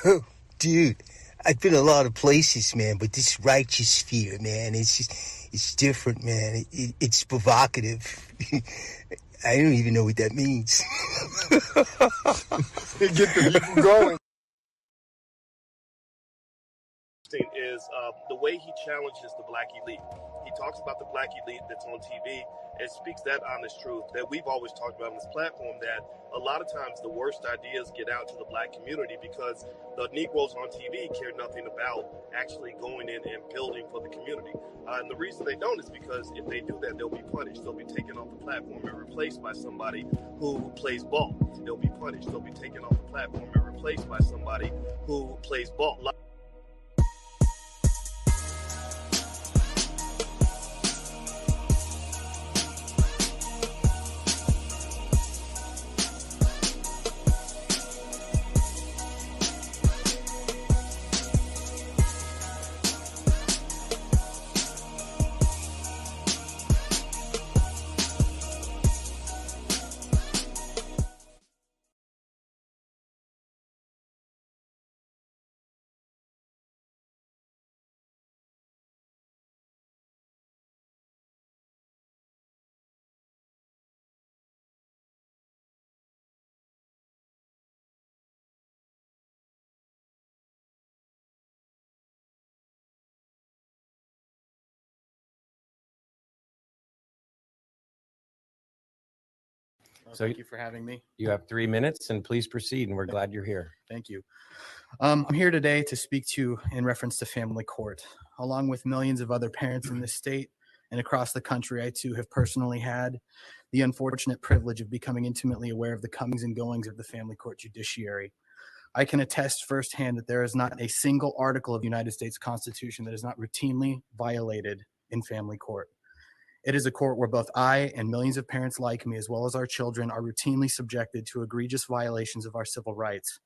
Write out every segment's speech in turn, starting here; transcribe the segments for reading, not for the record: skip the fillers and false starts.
Oh, dude, I've been a lot of places, man, but this righteous fear, man, it's different, man. It's provocative. I don't even know what that means. Get the people going. Is the way he challenges the black elite. He talks about the black elite that's on TV and speaks that honest truth that we've always talked about on this platform, that a lot of times the worst ideas get out to the black community because the Negroes on TV care nothing about actually going in and building for the community. And the reason they don't is because if they do that, they'll be punished. They'll be taken off the platform and replaced by somebody who plays ball. They'll be punished. They'll be taken off the platform and replaced by somebody who plays ball. So thank you for having me. you have 3 minutes, and please proceed, and we're glad you're here. Thank you. I'm here today to speak to you in reference to family court. Along with millions of other parents in this state and across the country, I too have personally had the unfortunate privilege of becoming intimately aware of the comings and goings of the family court judiciary. I can attest firsthand that there is not a single article of the United States Constitution that is not routinely violated in family court. It is a court where both I and millions of parents like me, as well as our children, are routinely subjected to egregious violations of our civil rights.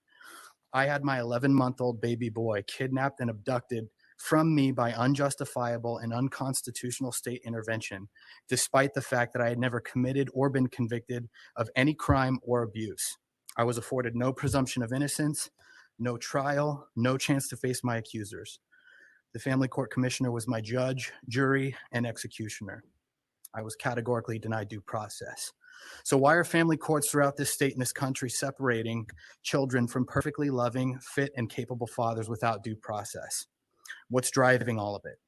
I had my 11-month-old baby boy kidnapped and abducted from me by unjustifiable and unconstitutional state intervention, despite the fact that I had never committed or been convicted of any crime or abuse. I was afforded no presumption of innocence, no trial, no chance to face my accusers. The family court commissioner was my judge, jury, and executioner. I was categorically denied due process. So why are family courts throughout this state and this country separating children from perfectly loving, fit, and capable fathers without due process? What's driving all of it?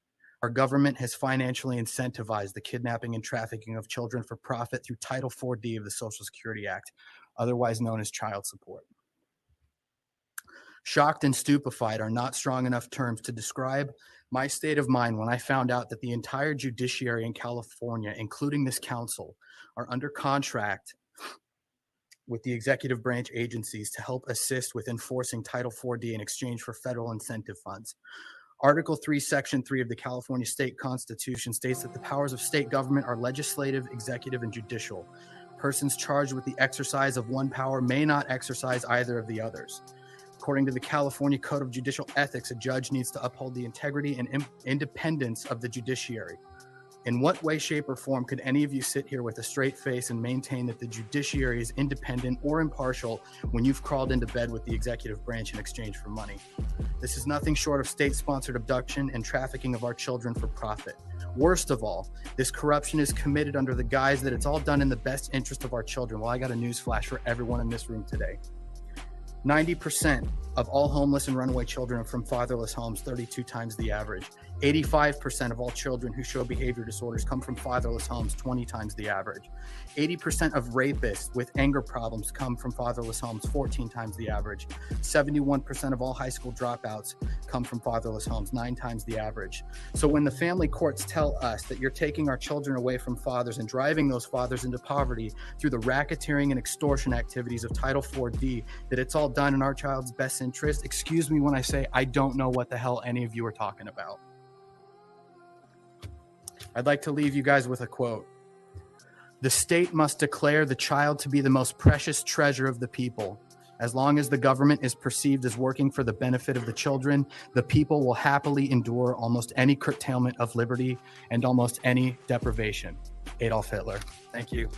Our government has financially incentivized the kidnapping and trafficking of children for profit through Title 4D of the Social Security Act, otherwise known as child support. Shocked and stupefied are not strong enough terms to describe my state of mind when I found out that the entire judiciary in California, including this council, are under contract with the executive branch agencies to help assist with enforcing Title 4D in exchange for federal incentive funds. Article 3, Section 3 of the California State Constitution states that the powers of state government are legislative, executive, and judicial. Persons charged with the exercise of one power may not exercise either of the others. According to the California Code of Judicial Ethics, a judge needs to uphold the integrity and independence of the judiciary. In what way, shape, or form could any of you sit here with a straight face and maintain that the judiciary is independent or impartial when you've crawled into bed with the executive branch in exchange for money? This is nothing short of state-sponsored abduction and trafficking of our children for profit. Worst of all, this corruption is committed under the guise that it's all done in the best interest of our children. Well, I got a news flash for everyone in this room today. 90% of all homeless and runaway children are from fatherless homes, 32 times the average. 85% of all children who show behavior disorders come from fatherless homes, 20 times the average. 80% of rapists with anger problems come from fatherless homes, 14 times the average. 71% of all high school dropouts come from fatherless homes, 9 times the average. So when the family courts tell us that you're taking our children away from fathers and driving those fathers into poverty through the racketeering and extortion activities of Title 4D, that it's all done in our child's best interest, excuse me when I say I don't know what the hell any of you are talking about. I'd like to leave you guys with a quote. The state must declare the child to be the most precious treasure of the people. As long as the government is perceived as working for the benefit of the children, the people will happily endure almost any curtailment of liberty and almost any deprivation. Adolf Hitler. Thank you.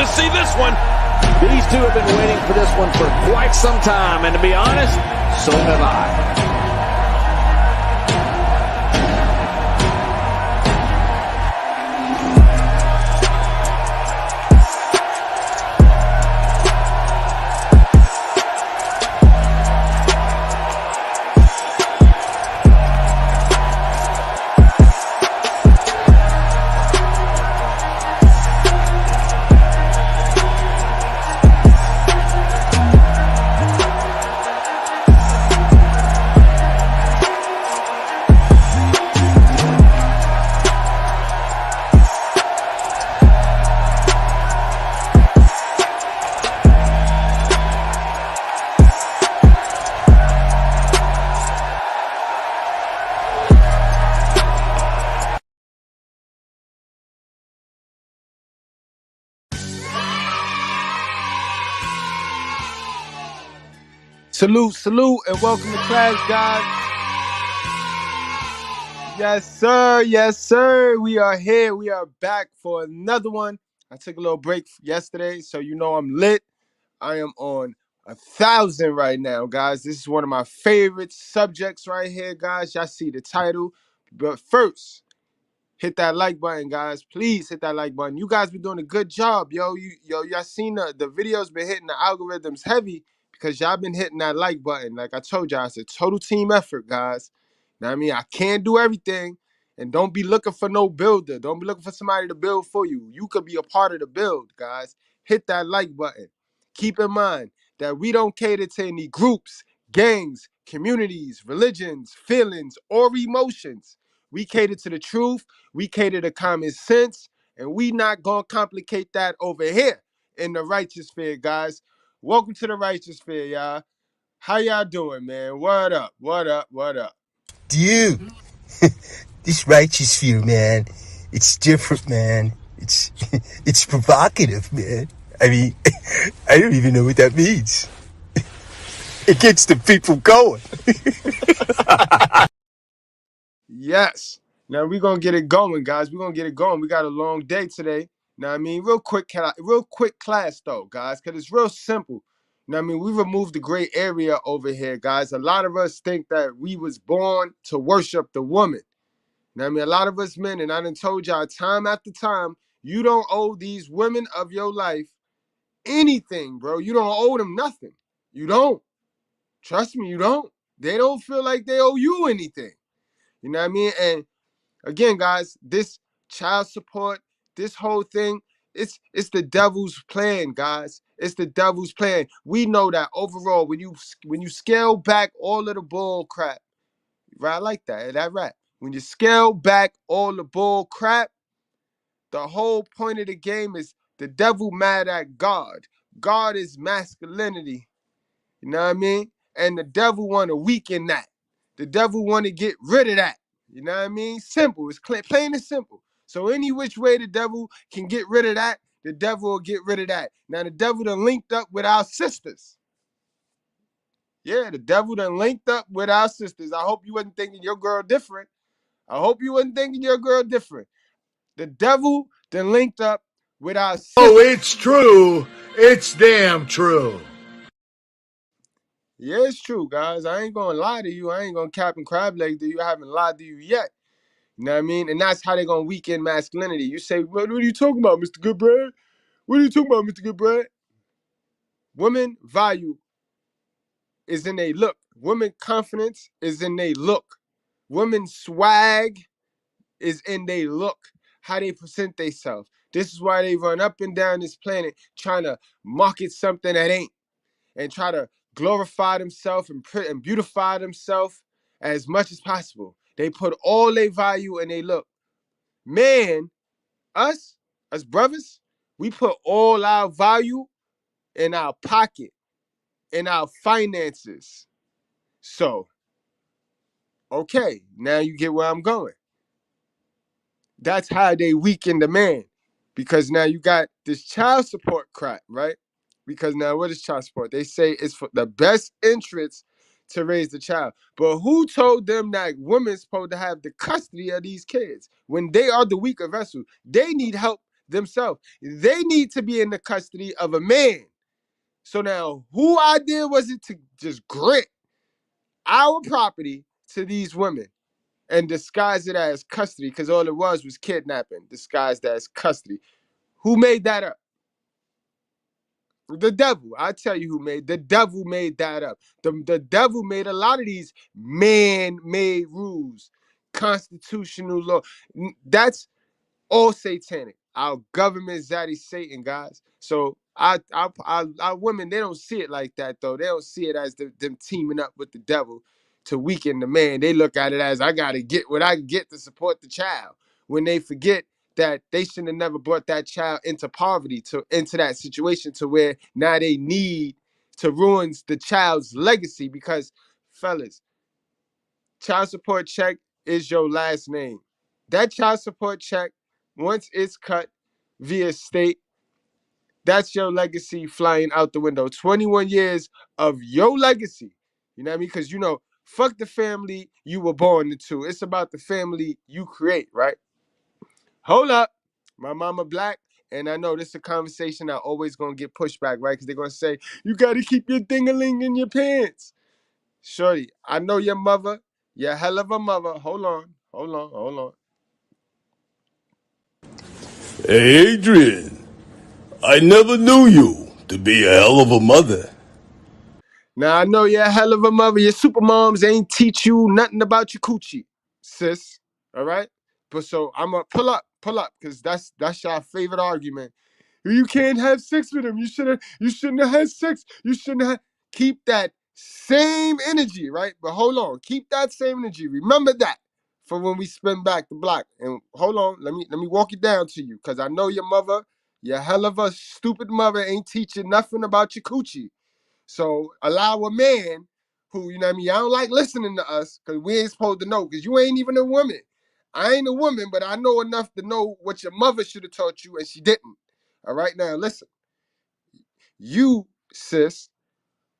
to see this one. These two have been waiting for this one for quite some time, and to be honest, so have I. Salute, and welcome to class, guys. Yes, sir. We are here. We are back for another one. I took a little break yesterday, so you know I'm lit. I am on 1,000 right now, guys. This is one of my favorite subjects right here, guys. Y'all see the title. But first, hit that like button, guys. Please hit that like button. You guys been doing a good job, yo. Y'all seen the videos been hitting the algorithms heavy because y'all been hitting that like button. Like I told y'all, it's a total team effort, guys. Know what I mean? I can't do everything. And don't be looking for no builder. Don't be looking for somebody to build for you. You could be a part of the build, guys. Hit that like button. Keep in mind that we don't cater to any groups, gangs, communities, religions, feelings, or emotions. We cater to the truth. We cater to common sense, and we not gonna complicate that over here in the righteous sphere, guys. Welcome to the righteous sphere, y'all. How y'all doing, man? What up? What up? What up? Dude, this righteous view, man, it's different, man. It's it's provocative, man. I mean, I don't even know what that means. It gets the people going. Yes. Now we're gonna get it going, guys. We're gonna get it going. We got a long day today. Know what I mean? Real quick class though, guys, because it's real simple. Know what I mean? We removed the gray area over here, guys. A lot of us think that we was born to worship the woman. Know what I mean? A lot of us men, and I done told y'all time after time, you don't owe these women of your life anything, bro. You don't owe them nothing. You don't. Trust me, you don't. They don't feel like they owe you anything. You know what I mean? And again, guys, this child support, this whole thing, it's the devil's plan, guys. It's the devil's plan. We know that overall, when you scale back all of the bull crap, right? I like that rap. When you scale back all the bull crap, the whole point of the game is the devil mad at God. God is masculinity. You know what I mean? And the devil want to weaken that. The devil want to get rid of that. You know what I mean? Simple. It's plain and simple. So any which way the devil can get rid of that, the devil will get rid of that. Now the devil done linked up with our sisters. Yeah, the devil done linked up with our sisters. I hope you wasn't thinking your girl different. I hope you wasn't thinking your girl different. The devil done linked up with our sisters. Oh, it's true. It's damn true. Yeah, it's true, guys. I ain't gonna lie to you. I ain't gonna cap and crab leg to you. I haven't lied to you yet. You know what I mean? And that's how they're gonna weaken masculinity. You say, what are you talking about, Mr. Goodbread? What are you talking about, Mr. Goodbread? Women value is in their look. Women confidence is in their look. Women swag is in their look. How they present themselves. This is why they run up and down this planet trying to market something that ain't, and try to glorify themselves and beautify themselves as much as possible. They put all their value in their look. Man, us as brothers, we put all our value in our pocket, in our finances. So, okay, now you get where I'm going. That's how they weaken the man. Because now you got this child support crap, right? Because now what is child support? They say it's for the best interest to raise the child. But who told them that women's supposed to have the custody of these kids when they are the weaker vessel? They need help themselves. They need to be in the custody of a man. So now, whose idea was it to just grant our property to these women and disguise it as custody? Because all it was kidnapping disguised as custody. Who made that up? The devil. I tell you the devil made that up. The devil made a lot of these man-made rules, constitutional law. That's all satanic. Our government zaddy Satan, guys. So our women, they don't see it like that though. They don't see it as them teaming up with the devil to weaken the man. They look at it as I gotta get what I can get to support the child. When they forget that they shouldn't have never brought that child into poverty, into that situation to where now they need to ruin the child's legacy. Because fellas, child support check is your last name. That child support check, once it's cut via state, that's your legacy flying out the window. 21 years of your legacy. You know what I mean? Because, fuck the family you were born into. It's about the family you create, right? Hold up. My mama black. And I know this is a conversation I always going to get pushback, right? Because they're going to say, you got to keep your ding-a-ling in your pants. Shorty, I know your mother. You're a hell of a mother. Hold on. Hey, Adrian, I never knew you to be a hell of a mother. Now, I know you're a hell of a mother. Your super moms ain't teach you nothing about your coochie, sis. All right? But so I'm going to pull up, because that's your favorite argument. You can't have sex with him. You shouldn't have had sex. You shouldn't have. Keep that same energy, right? But hold on. Keep that same energy. Remember that for when we spin back the block. And hold on. Let me walk it down to you, because I know your mother, your hell of a stupid mother, ain't teaching nothing about your coochie. So allow a man who, you know what I mean, y'all don't like listening to us because we ain't supposed to know, because you ain't even a woman. I ain't a woman, but I know enough to know what your mother should have taught you and she didn't. All right, now listen. You, sis,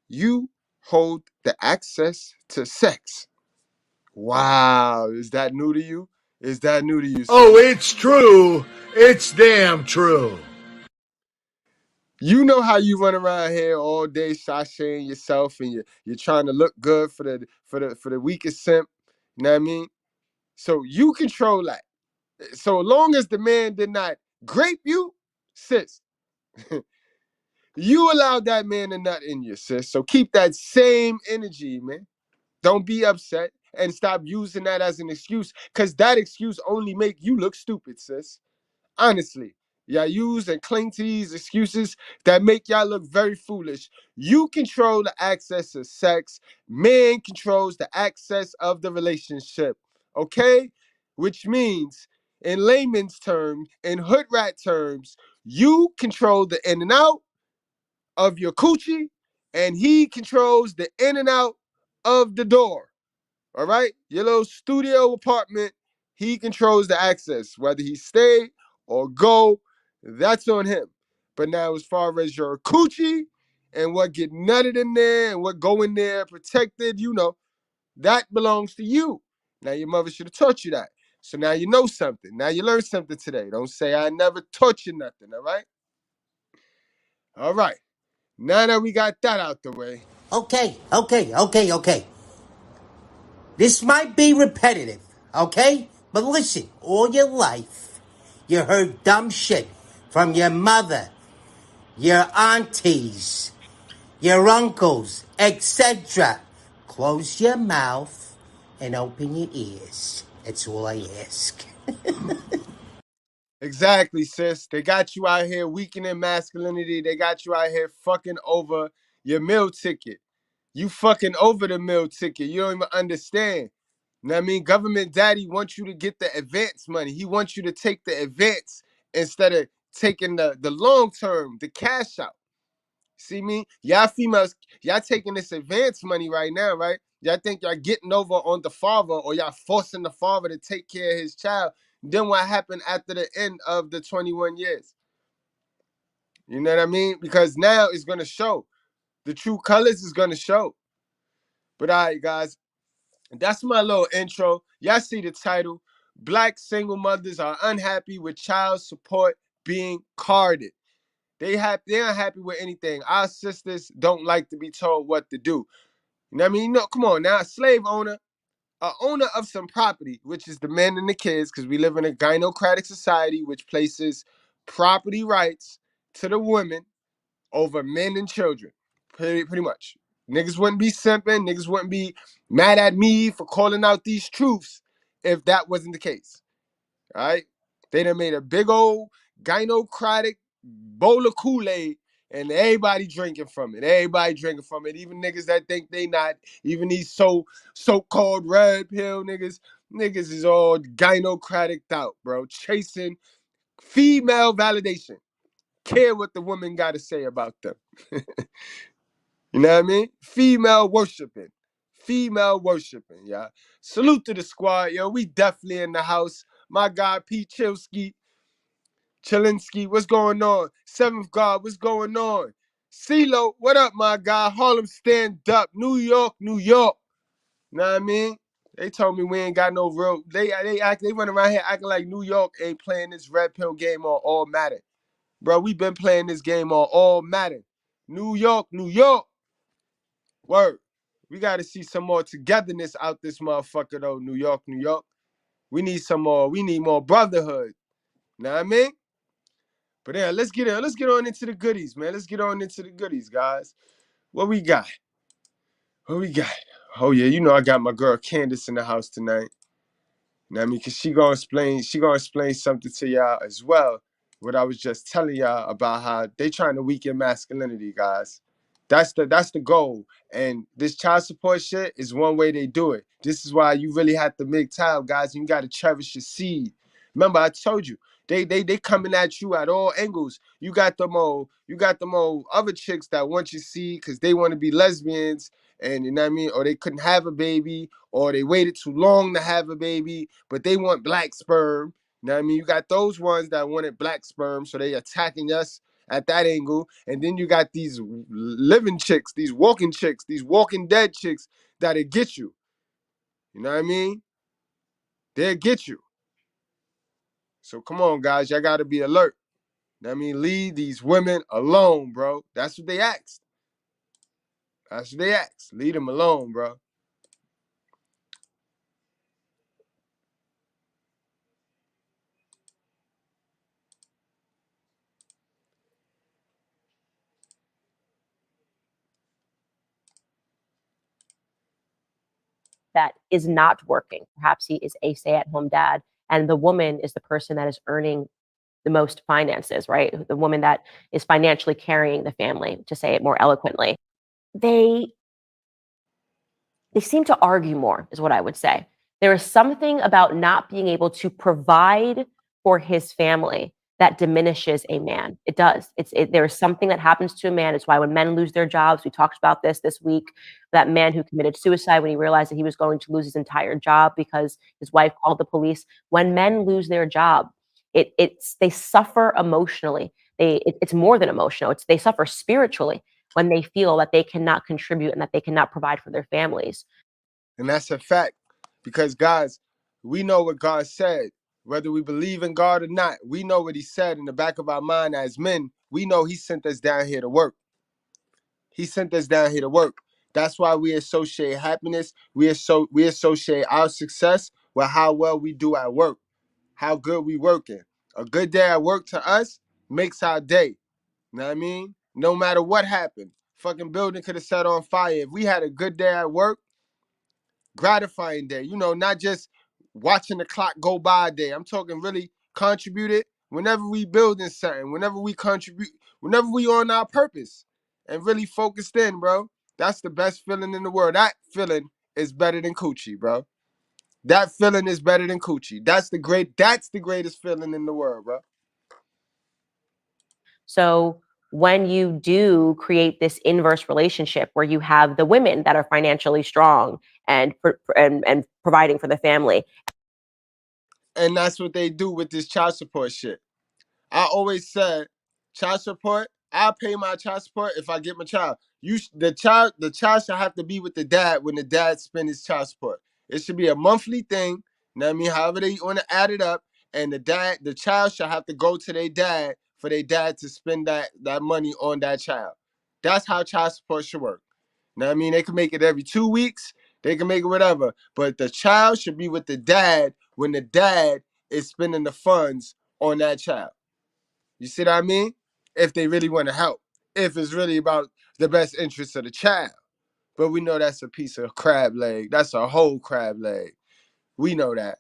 you hold the access to sex. Wow, is that new to you? Is that new to you, Oh, sis? it's true. It's damn true. You know how you run around here all day sashaying yourself, and you're trying to look good for the weakest simp. You know what I mean? So you control that. So long as the man did not grape you, sis, you allowed that man to nut in you, sis. So keep that same energy, man. Don't be upset and stop using that as an excuse, because that excuse only make you look stupid, sis. Honestly, y'all use and cling to these excuses that make y'all look very foolish. You control the access to sex. Man controls the access of the relationship. Okay? Which means, in layman's terms, in hood rat terms, you control the in and out of your coochie, and he controls the in and out of the door. All right? Your little studio apartment, he controls the access. Whether he stay or go, that's on him. But now, as far as your coochie and what get nutted in there and what go in there protected, that belongs to you. Now, your mother should have taught you that. So now you know something. Now you learned something today. Don't say I never taught you nothing, all right? All right. Now that we got that out the way. Okay. This might be repetitive, okay? But listen, all your life, you heard dumb shit from your mother, your aunties, your uncles, etc. Close your mouth and open your ears. That's all I ask. Exactly, sis. They got you out here weakening masculinity. They got you out here fucking over your meal ticket. You fucking over the meal ticket. You don't even understand. You know what I mean? Government daddy wants you to get the advance money. He wants you to take the advance instead of taking the long term, the cash out. See me? Y'all females, y'all taking this advance money right now, right? Y'all think y'all getting over on the father, or y'all forcing the father to take care of his child. Then what happened after the end of the 21 years? You know what I mean? Because now it's going to show. The true colors is going to show. But all right, guys, that's my little intro. Y'all see the title. Black single mothers are unhappy with child support being carded. They're not happy with anything. Our sisters don't like to be told what to do. You know what I mean? No, come on now. A slave owner, a owner of some property, which is the men and the kids, because we live in a gynocratic society which places property rights to the women over men and children. Pretty much. Niggas wouldn't be simping. Niggas wouldn't be mad at me for calling out these truths if that wasn't the case. All right? They done made a big old gynocratic bowl of Kool-Aid and everybody drinking from it. Everybody drinking from it. Even niggas that think they not. Even these so-called red pill niggas. Niggas is all gynocratic out, bro. Chasing female validation. Care what the woman got to say about them. You know what I mean? Female worshiping. Female worshiping, yeah. Salute to the squad, yo. We definitely in the house. My guy, P. Chilinski, what's going on? Seventh God, what's going on? CeeLo, what up, my guy? Harlem stand up. New York, New York. You know what I mean? They told me we ain't got no real. They run around here acting like New York ain't playing this red pill game on All Matter. Bro, we been playing this game on All Matter. New York, New York. Word. We got to see some more togetherness out this motherfucker, though. New York, New York. We need some more. We need more brotherhood. Know what I mean? But yeah, let's get on into the goodies, man. Let's get on into the goodies, guys. What we got? What we got? Oh yeah, you know I got my girl Candace in the house tonight. You know what I mean? Cause she gonna explain something to y'all as well. What I was just telling y'all about how they trying to weaken masculinity, guys. That's the goal. And this child support shit is one way they do it. This is why you really have to make time, guys. You gotta cherish your seed. Remember, I told you, they coming at you at all angles. You got them old other chicks that want your seed because they want to be lesbians, and you know what I mean, or they couldn't have a baby, or they waited too long to have a baby, but they want black sperm. You know what I mean? You got those ones that wanted black sperm, so they attacking us at that angle. And then you got these living chicks, these walking dead chicks that'll get you. You know what I mean? They'll get you. So come on, guys. Y'all got to be alert. You know what I mean? Leave these women alone, bro. That's what they asked. That's what they asked. Leave them alone, bro. That is not working. Perhaps he is a stay-at-home dad, and the woman is the person that is earning the most finances, right? The woman that is financially carrying the family, to say it more eloquently. They seem to argue more, is what I would say. There is something about not being able to provide for his family that diminishes a man. It does. There is something that happens to a man. It's why when men lose their jobs, we talked about this week, that man who committed suicide when he realized that he was going to lose his entire job because his wife called the police. When men lose their job, they suffer emotionally. It's more than emotional. They suffer spiritually when they feel that they cannot contribute and that they cannot provide for their families. And that's a fact. Because, guys, we know what God said. Whether we believe in God or not, we know what he said in the back of our mind as men. We know he sent us down here to work. He sent us down here to work. That's why we associate happiness. We associate our success with how well we do at work, how good we working. A good day at work to us makes our day. You know what I mean? No matter what happened, fucking building could have set on fire. If we had a good day at work, gratifying day, not just watching the clock go by a day. I'm talking really contributed whenever we building something, whenever we contribute, whenever we on our purpose and really focused in, bro. That's the best feeling in the world. That feeling is better than coochie, bro. That feeling is better than coochie. That's the greatest feeling in the world, bro. So when you do create this inverse relationship where you have the women that are financially strong and providing for the family. And that's what they do with this child support shit. I always said, child support, I'll pay my child support if I get my child. The child should have to be with the dad when the dad spend his child support. It should be a monthly thing. You know what I mean? However they want to add it up. and the child should have to go to their dad for their dad to spend that money on that child. That's how child support should work. Now, I mean, they can make it every 2 weeks, they can make it whatever, but the child should be with the dad when the dad is spending the funds on that child. You see what I mean? If they really want to help, if it's really about the best interest of the child. But we know that's a piece of crab leg. That's a whole crab leg. We know that.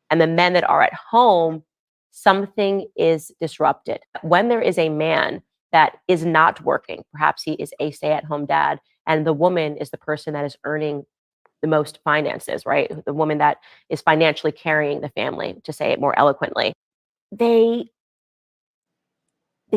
And the men that are at home, something is disrupted. When there is a man that is not working, perhaps he is a stay-at-home dad, and the woman is the person that is earning the most finances, right? The woman that is financially carrying the family, to say it more eloquently. They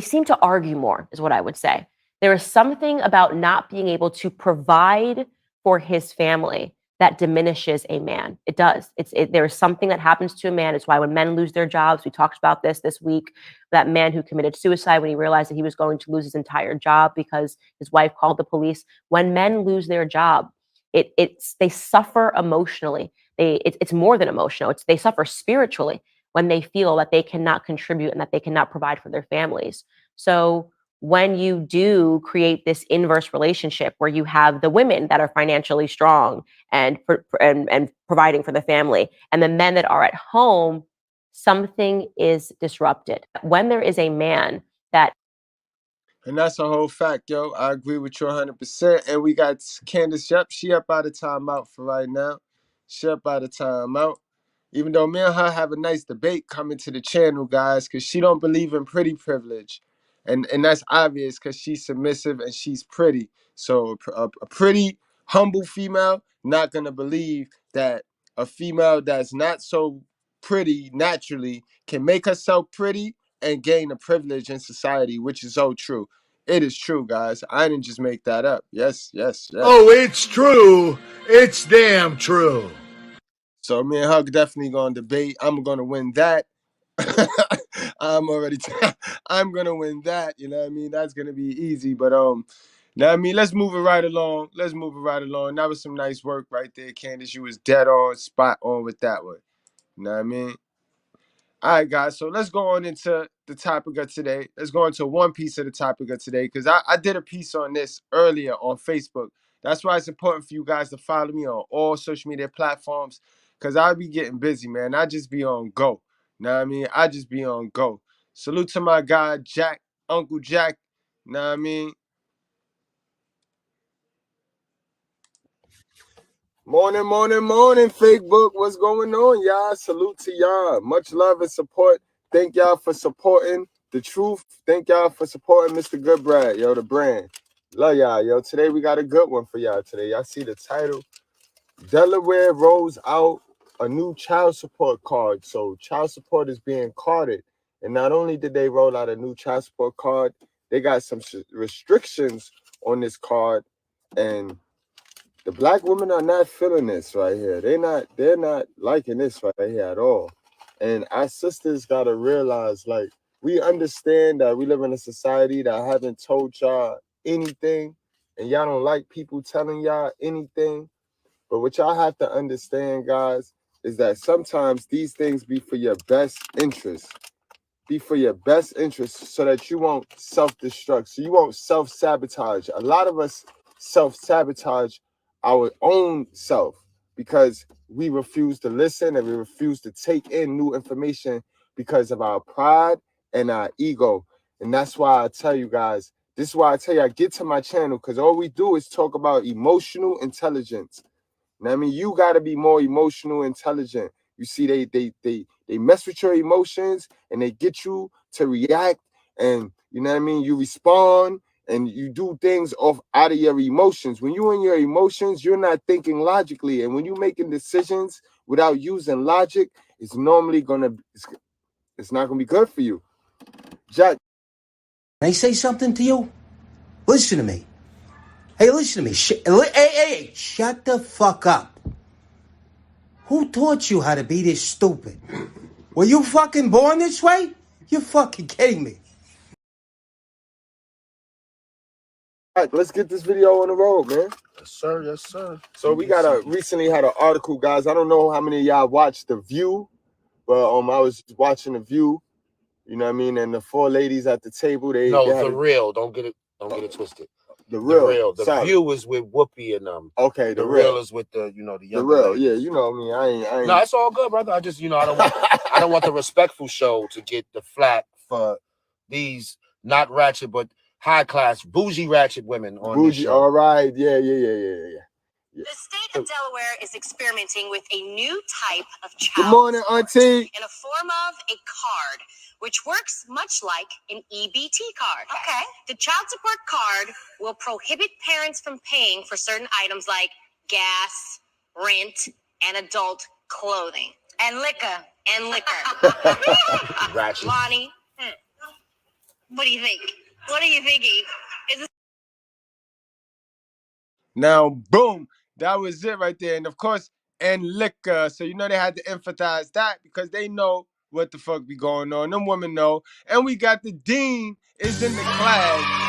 seem to argue more, is what I would say. There is something about not being able to provide for his family that diminishes a man. It does. There is something that happens to a man. It's why when men lose their jobs, we talked about this week, that man who committed suicide when he realized that he was going to lose his entire job because his wife called the police. When men lose their job, they suffer emotionally. It's more than emotional. They suffer spiritually when they feel that they cannot contribute and that they cannot provide for their families. So when you do create this inverse relationship where you have the women that are financially strong and providing for the family, and the men that are at home, something is disrupted. When there is a man that And that's a whole fact, yo. I agree with you 100%. And we got Candace. Yep, she up out of timeout for right now. She up out of timeout. Even though me and her have a nice debate coming to the channel, guys, because she don't believe in pretty privilege. And that's obvious because she's submissive and she's pretty. So a pretty, humble female not going to believe that a female that's not so pretty naturally can make herself pretty and gain a privilege in society, which is so true. It is true, guys. I didn't just make that up. Yes, yes, yes. Oh, it's true. It's damn true. So me and her definitely gonna debate. I'm gonna win that. I'm gonna win that. You know what I mean? That's gonna be easy. But now I mean, let's move it right along. Let's move it right along. That was some nice work right there, Candace. You was dead on, spot on with that one. You know what I mean? All right, guys. So let's go on into the topic of today. Let's go into one piece of the topic of today because I did a piece on this earlier on Facebook. That's why it's important for you guys to follow me on all social media platforms because I'll be getting busy, man. I just be on go. Know what I mean? I just be on go. Salute to my guy, Jack, Uncle Jack. Know what I mean? Morning, morning, morning, Facebook. What's going on, y'all? Salute to y'all. Much love and support. Thank y'all for supporting the truth. Thank y'all for supporting Mr. Goodbrad, yo, the brand. Love y'all, yo. Today we got a good one for y'all today. Y'all see the title? Delaware rolls out a new child support card. So child support is being carded. And not only did they roll out a new child support card, they got some restrictions on this card. And the black women are not feeling this right here. They're not liking this right here at all. And our sisters gotta realize, like, we understand that we live in a society that haven't told y'all anything, and y'all don't like people telling y'all anything. But what y'all have to understand, guys, is that sometimes these things be for your best interest. Be for your best interest so that you won't self-destruct, so you won't self-sabotage. A lot of us self-sabotage our own self because we refuse to listen and we refuse to take in new information because of our pride and our ego. And that's why I tell you guys, this is why I tell you, I get to my channel because all we do is talk about emotional intelligence. And I mean, you got to be more emotional intelligent. You see, they mess with your emotions and they get you to react, and you know what I mean, you respond and you do things out of your emotions. When you're in your emotions, you're not thinking logically, and when you're making decisions without using logic, it's normally it's not gonna be good for you. Jack, Can I say something to you? Listen to me. Hey, listen to me. Hey, shut the fuck up. Who taught you how to be this stupid? Were you fucking born this way? You're fucking kidding me. let's get this video on the road, man. Yes, sir. Yes, sir. So we recently had an article, guys. I don't know how many of y'all watched The View. But I was watching The View, you know what I mean, and the 4 ladies at the table, they had Real. Don't get it twisted. The Real. The View is with Whoopi and Okay, the Real is with the the The younger Real. ladies. Yeah, you know me. I ain't. No, it's all good, brother. I just I don't want the respectful show to get the flack for these not ratchet but high class bougie ratchet women on this show. All right. Yeah. The state of Delaware is experimenting with a new type of child Good morning, support Auntie. in a form of a card, which works much like an EBT card. Okay. The child support card will prohibit parents from paying for certain items like gas, rent, and adult clothing. And liquor. Ratchet. Lonnie, what do you think? What are you thinking? Is this Now, boom, that was it right there. And of course, and liquor. So you know they had to emphasize that because they know what the fuck be going on. Them women know. And we got the dean is in the class.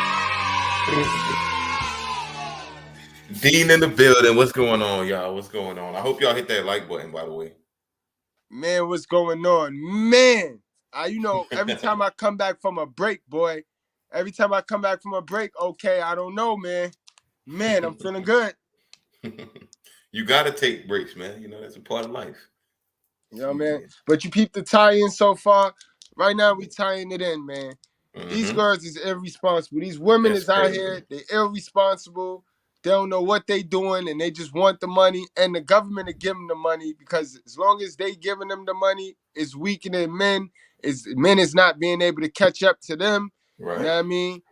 Dean in the building. What's going on, y'all? What's going on? I hope y'all hit that like button, by the way. Man, what's going on? Man, every time I come back from a break, boy, okay, I don't know, man. Man, I'm feeling good. You got to take breaks, man. That's a part of life. You know, man. But you peep the tie-in so far. Right now, we tying it in, man. These girls is irresponsible. These women is out here. They irresponsible. They don't know what they doing, and they just want the money. And the government to give them the money because as long as they giving them the money, it's weakening men. Men is not being able to catch up to them. Right. You know what I mean?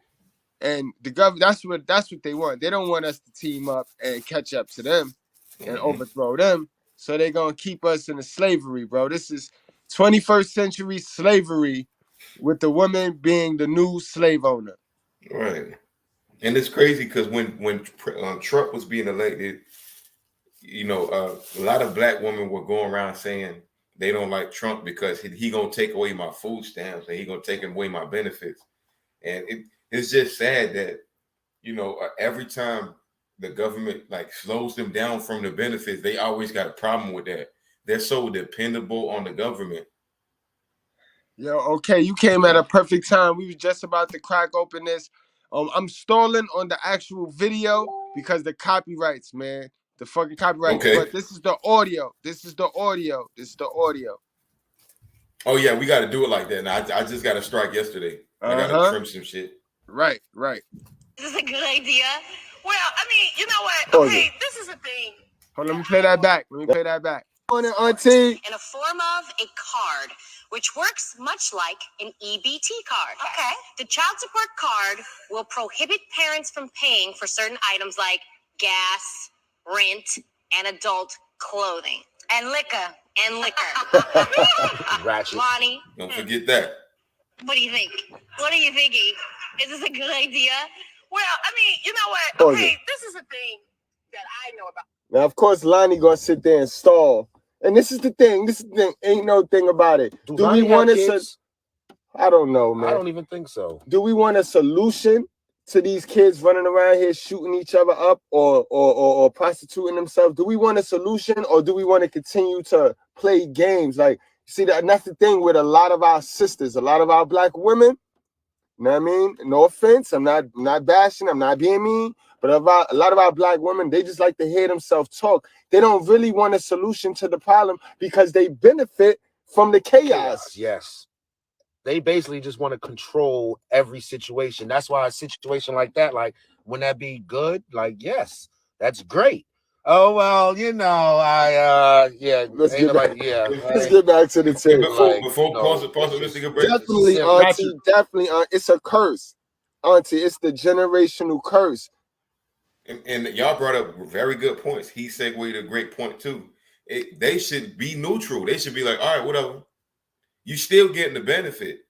And the government, that's what they want. They don't want us to team up and catch up to them and overthrow them. So they're gonna keep us in a slavery, bro. This is 21st century slavery with the woman being the new slave owner. Right. And it's crazy because when Trump was being elected, a lot of black women were going around saying they don't like Trump because he gonna take away my food stamps and he gonna take away my benefits. And it's just sad that, every time the government slows them down from the benefits, they always got a problem with that. They're so dependable on the government. Yo, okay, you came at a perfect time. We were just about to crack open this. I'm stalling on the actual video because the copyrights, man. The fucking copyrights. Okay. But this is the audio. Oh yeah, we got to do it like that. Now I just got a strike yesterday. I got to trim some shit. Right. Is this a good idea? Well, I mean, you know what? Okay, this is a thing. Hold on, let me play that back. Morning, Auntie. In a form of a card, which works much like an EBT card. Okay. The child support card will prohibit parents from paying for certain items like gas, rent, and adult clothing. And liquor. Ratchet. Lonnie, Don't forget that. what do you think? What are you thinking? Is this a good idea? Well, I mean, you know what? Okay, this is a thing that I know about. Now, of course, Lonnie gonna sit there and stall. And this is the thing. Ain't no thing about it. Do we want to? I don't know, man. I don't even think so. Do we want a solution to these kids running around here shooting each other up or prostituting themselves? Do we want a solution, or do we want to continue to play games? Like, see, that's the thing with a lot of our sisters, a lot of our black women. You know what I mean? No offense. I'm not bashing. I'm not being mean. But a lot of our black women, they just like to hear themselves talk. They don't really want a solution to the problem because they benefit from the chaos. Yes. They basically just want to control every situation. That's why a situation like that, wouldn't that be good? Yes, that's great. Oh, well, Let's get back to the tape. Before pause, Mr. Gilbert. Definitely, Auntie, definitely. It's a curse. Auntie, it's the generational curse. And y'all brought up very good points. He segued a great point too. They should be neutral. They should be like, all right, whatever. You still getting the benefit.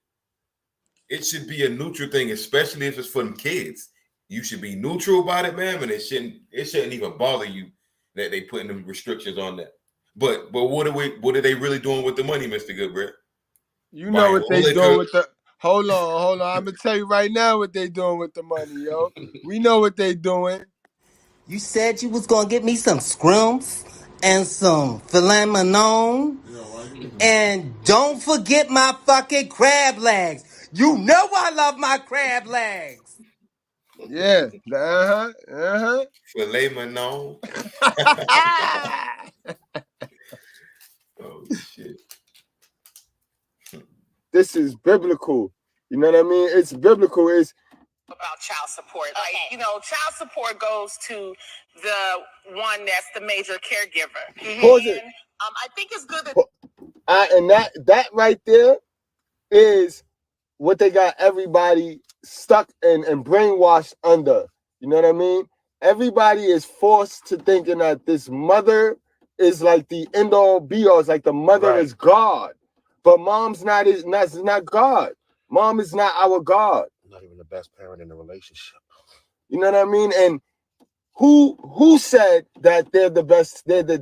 It should be a neutral thing, especially if it's for them kids. You should be neutral about it, man, and it shouldn't even bother you that they putting them restrictions on that. But what are they really doing with the money, Mr. Goodbread? You know what they doing with the hold on. I'm gonna tell you right now what they doing with the money, yo. We know what they doing. You said you was gonna get me some scrimps and some filet mignon And don't forget my fucking crab legs. You know I love my crab legs. Yeah. Filet mignon. Oh shit. This is biblical. You know what I mean? It's biblical. It's about child support. Like, you know, child support goes to the one that's the major caregiver. Pause it. And I think it's good that and that right there is what they got everybody stuck and brainwashed under. You know what I mean? Everybody is forced to thinking that this mother is like the end all be all. It's like the mother is God. But mom's not God. Mom is not our God. Not even the best parent in the relationship. You know what I mean? And who said that they're the best? They're the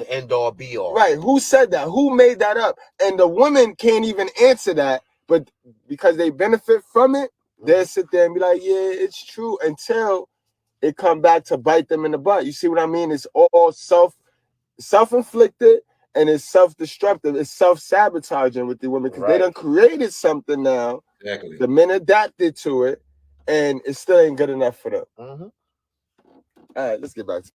end all be all. Right? Who said that? Who made that up? And the women can't even answer that, but because they benefit from it, they'll sit there and be like, "Yeah, it's true," until it come back to bite them in the butt. You see what I mean? It's all self-inflicted. And it's self-destructive. It's self-sabotaging with the women because they done created something now. Exactly. The men adapted to it, and it still ain't good enough for them. All right, let's get back to it.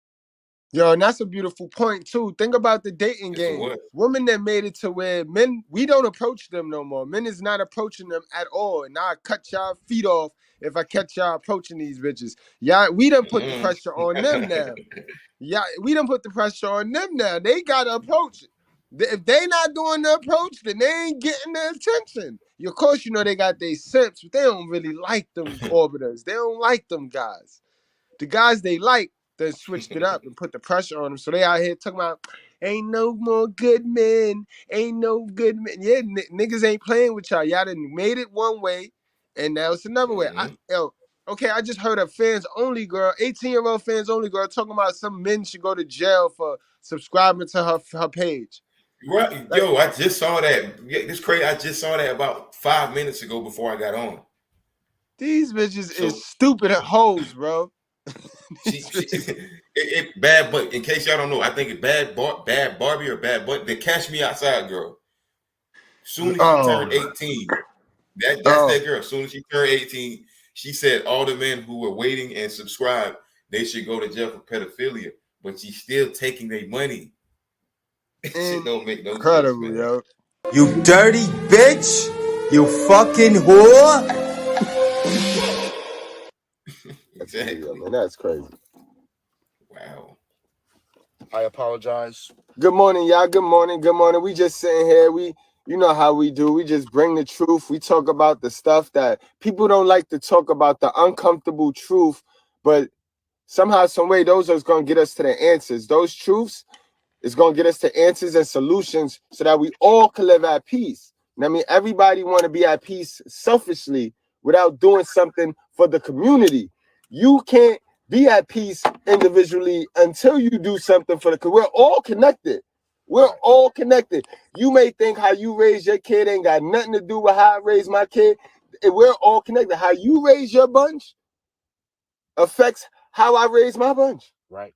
Yo, and that's a beautiful point, too. Think about the dating game. Women that made it to where men, we don't approach them no more. Men is not approaching them at all. And now I cut y'all feet off if I catch y'all approaching these bitches. Yeah, we done put the pressure on them now. Yeah, we done put the pressure on them now. They gotta approach it. If they not doing the approach, then they ain't getting the attention. Of course, you know they got their simps, but they don't really like them orbiters. They don't like them guys. The guys they like, they switched it up and put the pressure on them. So they out here talking about, ain't no more good men. Ain't no good men. Yeah, niggas ain't playing with y'all. Y'all done made it one way, and now it's another way. Okay, I just heard a fans only girl, 18-year-old fans only girl, talking about some men should go to jail for subscribing to her page. Right. Yo, I just saw that. Yeah, it's crazy. I just saw that about 5 minutes ago before I got on. These bitches is stupid hoes, bro. Bad, but in case y'all don't know, I think it's bad Barbie or bad but the Cash Me Outside girl. Soon as she turned 18, that's that girl. Soon as she turned 18, she said all the men who were waiting and subscribed, they should go to jail for pedophilia. But she's still taking their money. Shit don't make no sense, man. Yo. You dirty bitch! You fucking whore! Exactly. Man, that's crazy. Wow. I apologize. Good morning, y'all. Good morning. Good morning. We just sitting here. You know how we do. We just bring the truth. We talk about the stuff that people don't like to talk about, the uncomfortable truth. But somehow, some way, those are going to get us to the answers. Those truths is going to get us to answers and solutions so that we all can live at peace. And I mean, everybody want to be at peace selfishly without doing something for the community. You can't be at peace individually until you do something for the. We're all connected. We're all connected. You may think how you raise your kid ain't got nothing to do with how I raise my kid. We're all connected. How you raise your bunch affects how I raise my bunch. Right.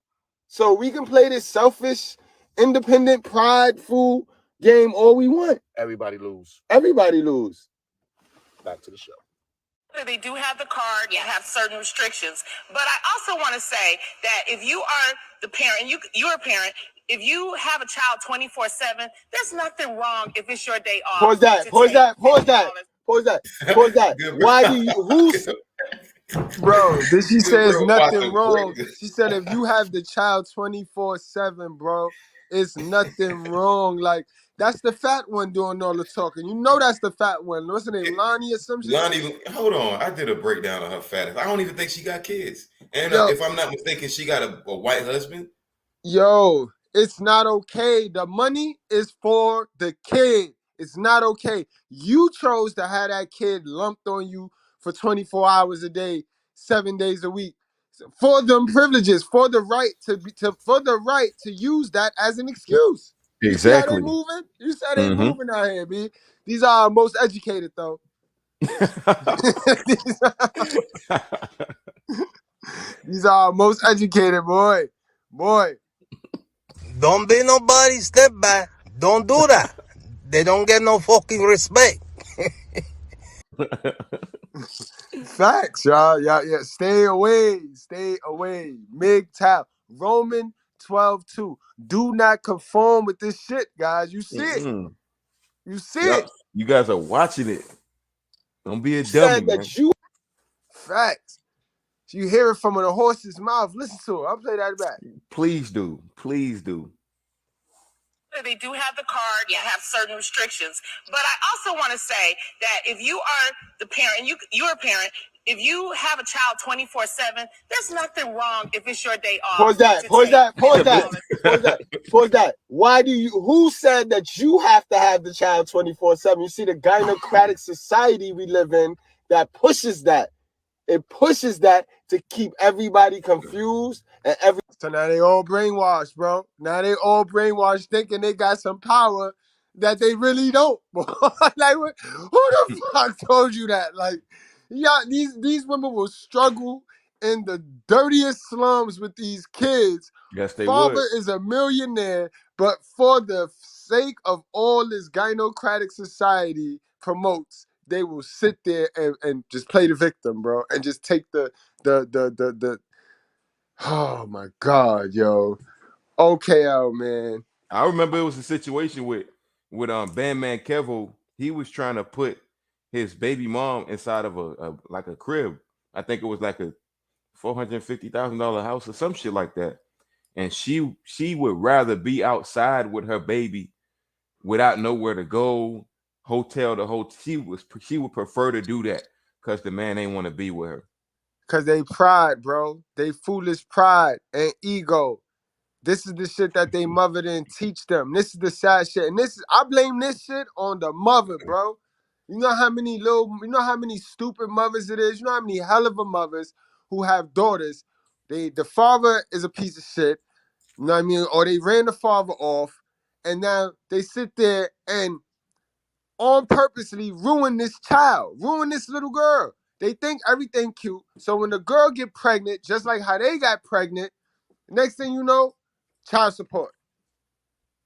So we can play this selfish, independent, prideful game all we want. Everybody lose. Everybody lose. Back to the show. They do have the card and have certain restrictions. But I also want to say that if you are the parent, you're a parent, if you have a child 24/7, there's nothing wrong if it's your day off. Pause that. Why do you, bro, did she say there's nothing wrong? She said if you have the child 24/7, bro, it's nothing wrong. Like, that's the fat one doing all the talking. You know that's the fat one. What's her name, Lonnie or some shit? Lonnie, hold on. I did a breakdown of her fat. I don't even think she got kids. And if I'm not mistaken, she got a white husband. Yo, it's not okay. The money is for the kid. It's not okay. You chose to have that kid lumped on you for 24 hours a day, 7 days a week, for them privileges, for the right to use that as an excuse. Exactly. You see how they moving? You see how they moving out here, B. These are our most educated, though. These are our most educated, boy. Don't be nobody step back. Don't do that. They don't get no fucking respect. Facts, y'all. Yeah. Stay away. Stay away. MGTOW. Roman 12:2. Do not conform with this shit, guys. You see it. You see Yep. it. You guys are watching it. Don't be a dummy, Said man. that you Facts. You hear it from the horse's mouth. Listen to it. I'll play that back. Please do. Please do. They do have the card, you have certain restrictions. But I also want to say that if you are the parent, you're a parent, if you have a child 24/7, there's nothing wrong if it's your day off. Pause that. Why do you, who said that you have to have the child 24/7? You see the gynocratic society we live in that pushes that. It pushes that to keep everybody confused and so now they all brainwashed, bro. Now they all brainwashed thinking they got some power that they really don't. Like, who the fuck told you that? Like, yeah, these women will struggle in the dirtiest slums with these kids. Yes, they Father would. is a millionaire, but for the sake of all this gynocratic society promotes, they will sit there and just play the victim, bro, and just take the oh my God, yo. OKL, man. I remember it was a situation with Bandman Kevo. He was trying to put his baby mom inside of a crib. I think it was like a $450,000 house or some shit like that. And she would rather be outside with her baby without nowhere to go, hotel to hotel. She would prefer to do that because the man ain't want to be with her. Cause they pride, bro. They foolish pride and ego. This is the shit that they mother didn't teach them. This is the sad shit. And I blame this shit on the mother, bro. You know how many stupid mothers it is? You know how many hell of a mothers who have daughters. The father is a piece of shit. You know what I mean? Or they ran the father off, and now they sit there and on purposely ruin this child, ruin this little girl. They think everything cute. So when the girl get pregnant, just like how they got pregnant, next thing you know, child support.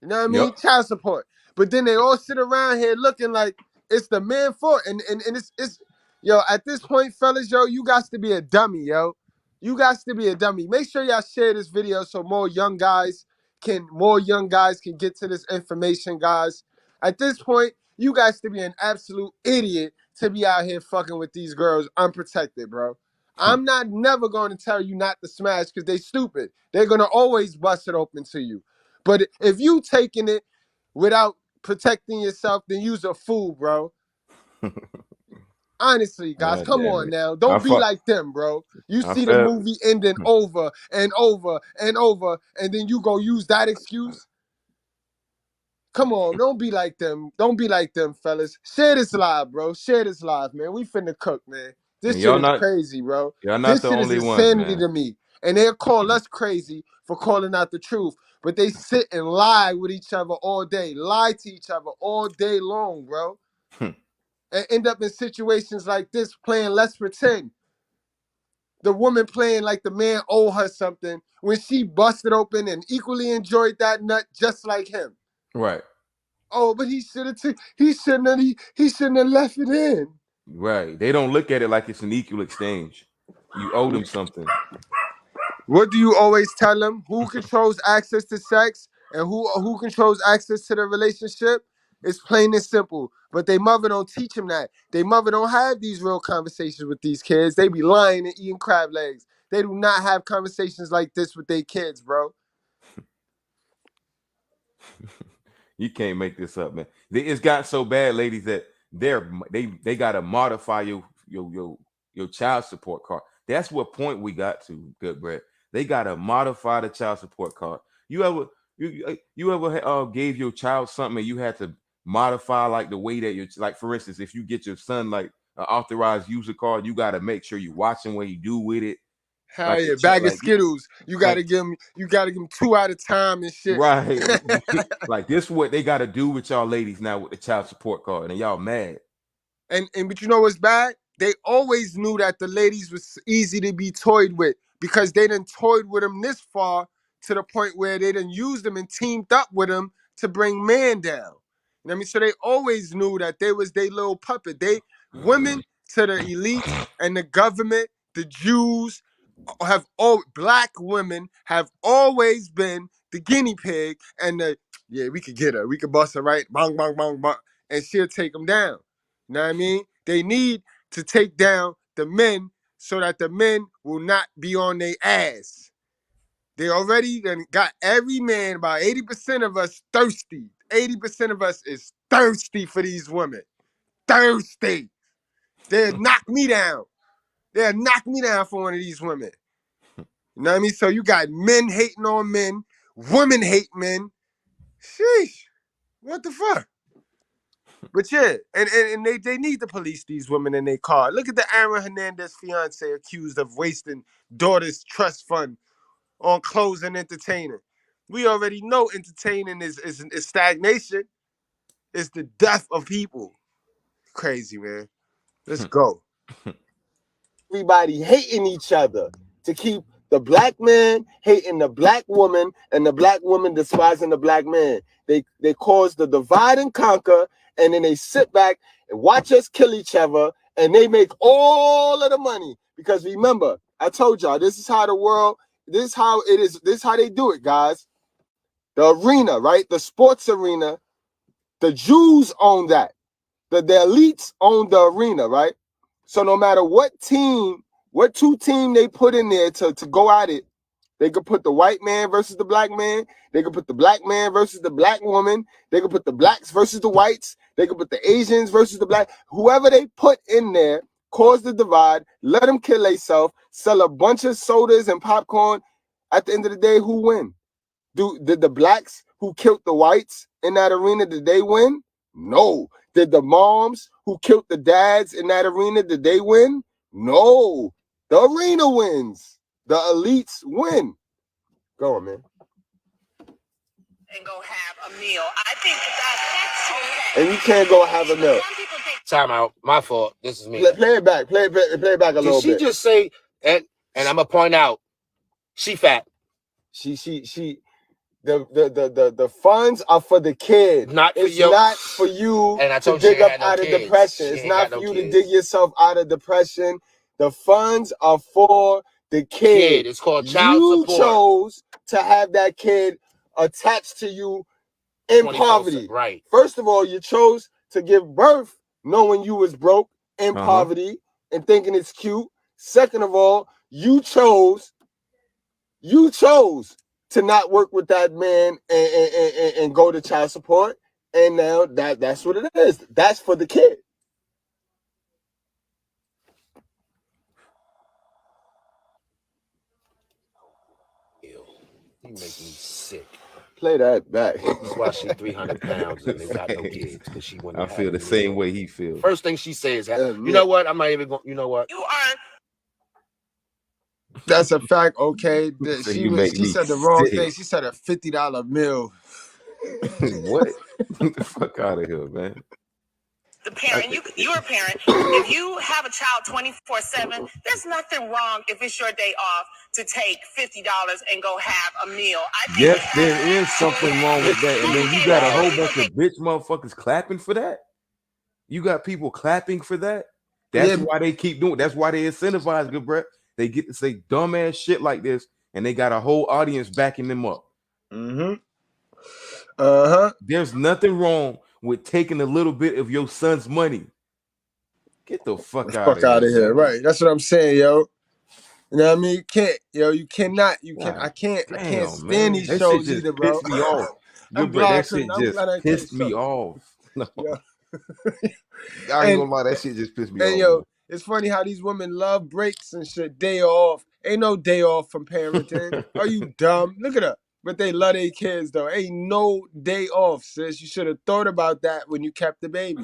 You know what I mean? Yep. Child support. But then they all sit around here looking like it's the man fault. And it's yo, at this point, fellas, yo, you got to be a dummy, yo. You got to be a dummy. Make sure y'all share this video so more young guys can get to this information, guys. At this point, you guys to be an absolute idiot to be out here fucking with these girls unprotected, bro. I'm not never going to tell you not to smash because they stupid. They're going to always bust it open to you. But if you taking it without protecting yourself, then you's a fool, bro. Honestly, guys, God come damn on it. now. Don't be like them, bro. You see the felt movie ending over and over and over, and then you go use that excuse? Come on, don't be like them. Don't be like them, fellas. Share this live, bro. Share this live, man. We finna cook, man. This And shit is crazy, bro. Y'all not This the shit is only ones, insanity man. to me. And they'll call us crazy for calling out the truth. But they sit and lie with each other all day. Lie to each other all day long, bro. And end up in situations like this playing let's pretend. The woman playing like the man owe her something when she busted open and equally enjoyed that nut just like him. Right. Oh, but he shouldn't have left it in. Right. They don't look at it like it's an equal exchange. You owe them something. What do you always tell them? Who controls access to sex and who controls access to the relationship? It's plain and simple. But they mother don't teach them that. They mother don't have these real conversations with these kids. They be lying and eating crab legs. They do not have conversations like this with their kids, bro. You can't make this up, man. It's gotten so bad, ladies, that they gotta modify your child support card. That's what point we got to, good bread. They gotta modify the child support card. You ever gave your child something and you had to modify like the way that like, for instance, if you get your son like an authorized user card, you gotta make sure you're watching what he do with it. Hell yeah, bag of Skittles. You gotta give him 2 at a time and shit. Right. Like this what they gotta do with y'all ladies now with the child support card, and y'all mad. And but you know what's bad? They always knew that the ladies was easy to be toyed with because they done toyed with them this far to the point where they done used them and teamed up with them to bring man down. You know what I mean? So they always knew that they was their little puppet. Women to the elites and the government, the Jews, black women have always been the guinea pig, and we could get her, we could bust her right, bang, bang, bang, bang, and she'll take them down. You know what I mean? They need to take down the men so that the men will not be on their ass. They already got every man, about 80% of us thirsty. 80% of us is thirsty for these women. Thirsty. They'll knock me down. They'll knock me down for one of these women. You know what I mean? So you got men hating on men, women hate men. Sheesh. What the fuck? But yeah, and they need to police these women in their car. Look at the Aaron Hernandez fiance accused of wasting daughter's trust fund on clothes and entertaining. We already know entertaining is stagnation. It's the death of people. Crazy, man. Let's go. Everybody hating each other to keep the black man hating the black woman and the black woman despising the black man. They cause the divide and conquer, and then they sit back and watch us kill each other, and they make all of the money. Because remember, I told y'all, this is how the world, this is how it is, this is how they do it, guys. The arena, right? The sports arena, the Jews own that. The elites own the arena, right? So no matter what two team they put in there to go at it, they could put the white man versus the black man. They could put the black man versus the black woman. They could put the blacks versus the whites. They could put the Asians versus the black. Whoever they put in there, cause the divide, let them kill themselves, sell a bunch of sodas and popcorn. At the end of the day, who win? Did the blacks who killed the whites in that arena, did they win? No. Did the moms who killed the dads in that arena, did they win? No. The arena wins. The elites win. Go on, man. And go have a meal. I think that's okay. And you can't go have a meal. Time out. My fault. This is me. Play it back. Play it back a little bit. Did she just say, and I'm going to point out, she fat. The funds are for the kid. It's not for you to dig up out of depression. It's not for you to dig yourself out of depression. The funds are for the kid. It's called child support. You chose to have that kid attached to you in poverty. Right. First of all, you chose to give birth knowing you was broke in poverty and thinking it's cute. Second of all, you chose to not work with that man and go to child support. And now that's what it is. That's for the kid. You make me sick. Play that back. This is why she's 300 pounds and they got no kids. Because she wouldn't. I feel the same way he feels. First thing she says, you know what? I'm not even going, you know what? You are. That's a fact, okay. She said the wrong thing. She said a $50 meal. What? Get the fuck out of here, man. The parent, you're a parent. If you have a child 24/7, there's nothing wrong if it's your day off to take $50 and go have a meal. I think yes, there is something wrong with that. And then you got a whole bunch of bitch motherfuckers clapping for that. You got people clapping for that. That's why they keep doing it. That's why they incentivize, good breath. They get to say dumbass shit like this, and they got a whole audience backing them up. There's nothing wrong with taking a little bit of your son's money. Get the fuck out of here. Right. That's what I'm saying, yo. You know what I mean? You can't, yo. You cannot. I can't stand these shows either, bro. Piss me off. That shit just pissed me off. No. I ain't gonna lie, that shit just pissed me off. And yo, it's funny how these women love breaks and shit. Day off. Ain't no day off from parenting. Are you dumb? Look at her. But they love their kids, though. Ain't no day off, sis. You should have thought about that when you kept the baby.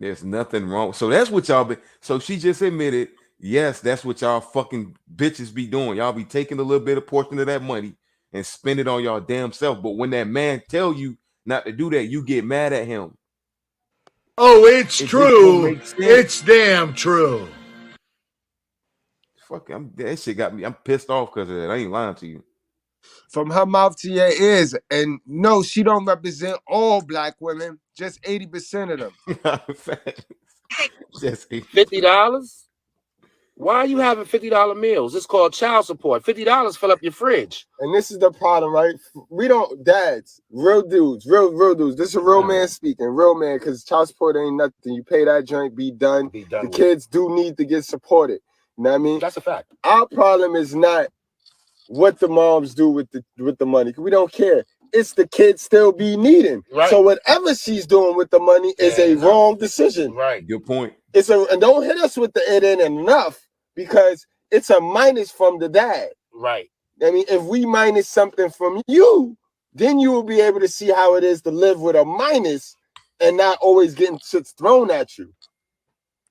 There's nothing wrong. So that's what y'all be. So she just admitted, yes, that's what y'all fucking bitches be doing. Y'all be taking a little bit of portion of that money and spend it on y'all damn self. But when that man tell you not to do that, you get mad at him. Oh, it's true. It's damn true. Fuck, that shit got me. I'm pissed off because of that. I ain't lying to you. from her mouth to your ears. And no, she don't represent all black women, just 80% of them. Just $50? Why are you having $50 meals? It's called child support. $50 fill up your fridge. And this is the problem, right? We don't, dads, real dudes, real dudes. This is a real man speaking, real man, because child support ain't nothing. You pay that joint, be done. The kids do need to get supported. You know what I mean? That's a fact. Our problem is not what the moms do with the money. We don't care. It's the kids still be needing. Right. So whatever she's doing with the money is a wrong decision. Right. Good point. And don't hit us with the it ain't enough, because it's a minus from the dad. Right. I mean, if we minus something from you, then you will be able to see how it is to live with a minus and not always getting shit thrown at you.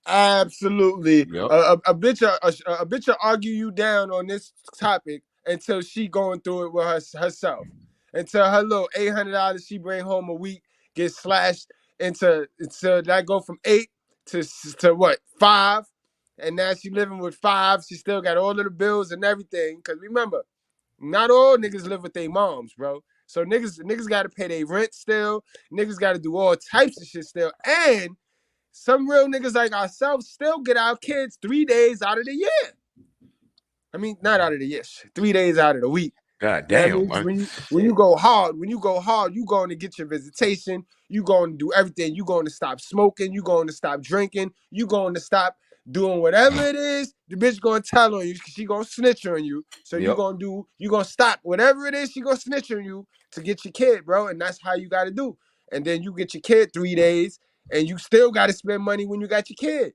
Absolutely. Yep. A bitch will argue you down on this topic until she going through it with herself. Until her little $800 she bring home a week gets slashed until that go from 8 to what, 5, and now she living with 5. She still got all of the bills and everything. Cause remember, not all niggas live with their moms, bro. So niggas got to pay their rent still. Niggas got to do all types of shit still, and some real niggas like ourselves still get our kids 3 days out of the year. I mean, not out of the year, 3 days out of the week. God damn, man. man. When you go hard, you going to get your visitation. You going to do everything. You going to stop smoking. You going to stop drinking. You going to stop doing whatever it is. The bitch going to tell on you. She going to snitch on you. So you going to stop whatever it is. She going to snitch on you to get your kid, bro. And that's how you got to do. And then you get your kid 3 days, and you still got to spend money when you got your kid.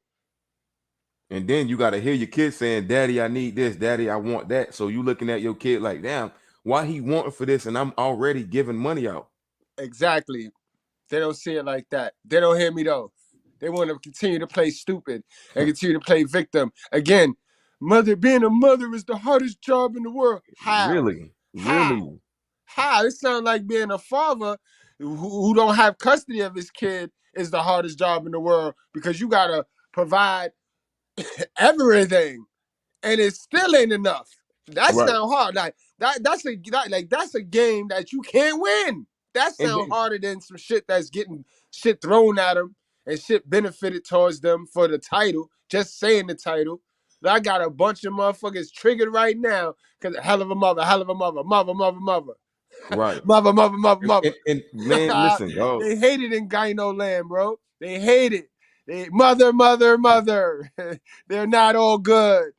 And then you got to hear your kid saying, "Daddy, I need this. Daddy, I want that." So you looking at your kid like, "Damn, why he wanting for this?" And I'm already giving money out. Exactly. They don't see it like that. They don't hear me though. They want to continue to play stupid and continue to play victim. Again, being a mother is the hardest job in the world. How? Really? How? It sounds like being a father who don't have custody of his kid is the hardest job in the world, because you gotta provide everything, and it still ain't enough. That sound hard. Like that's a game that you can't win. That sound harder than some shit that's getting shit thrown at them and shit benefited towards them for the title. Just saying the title. I got a bunch of motherfuckers triggered right now because hell of a mother. Right. Mother. And man, listen, dog. They hate it in Gyno land, bro. They hate it. Mother. They're not all good.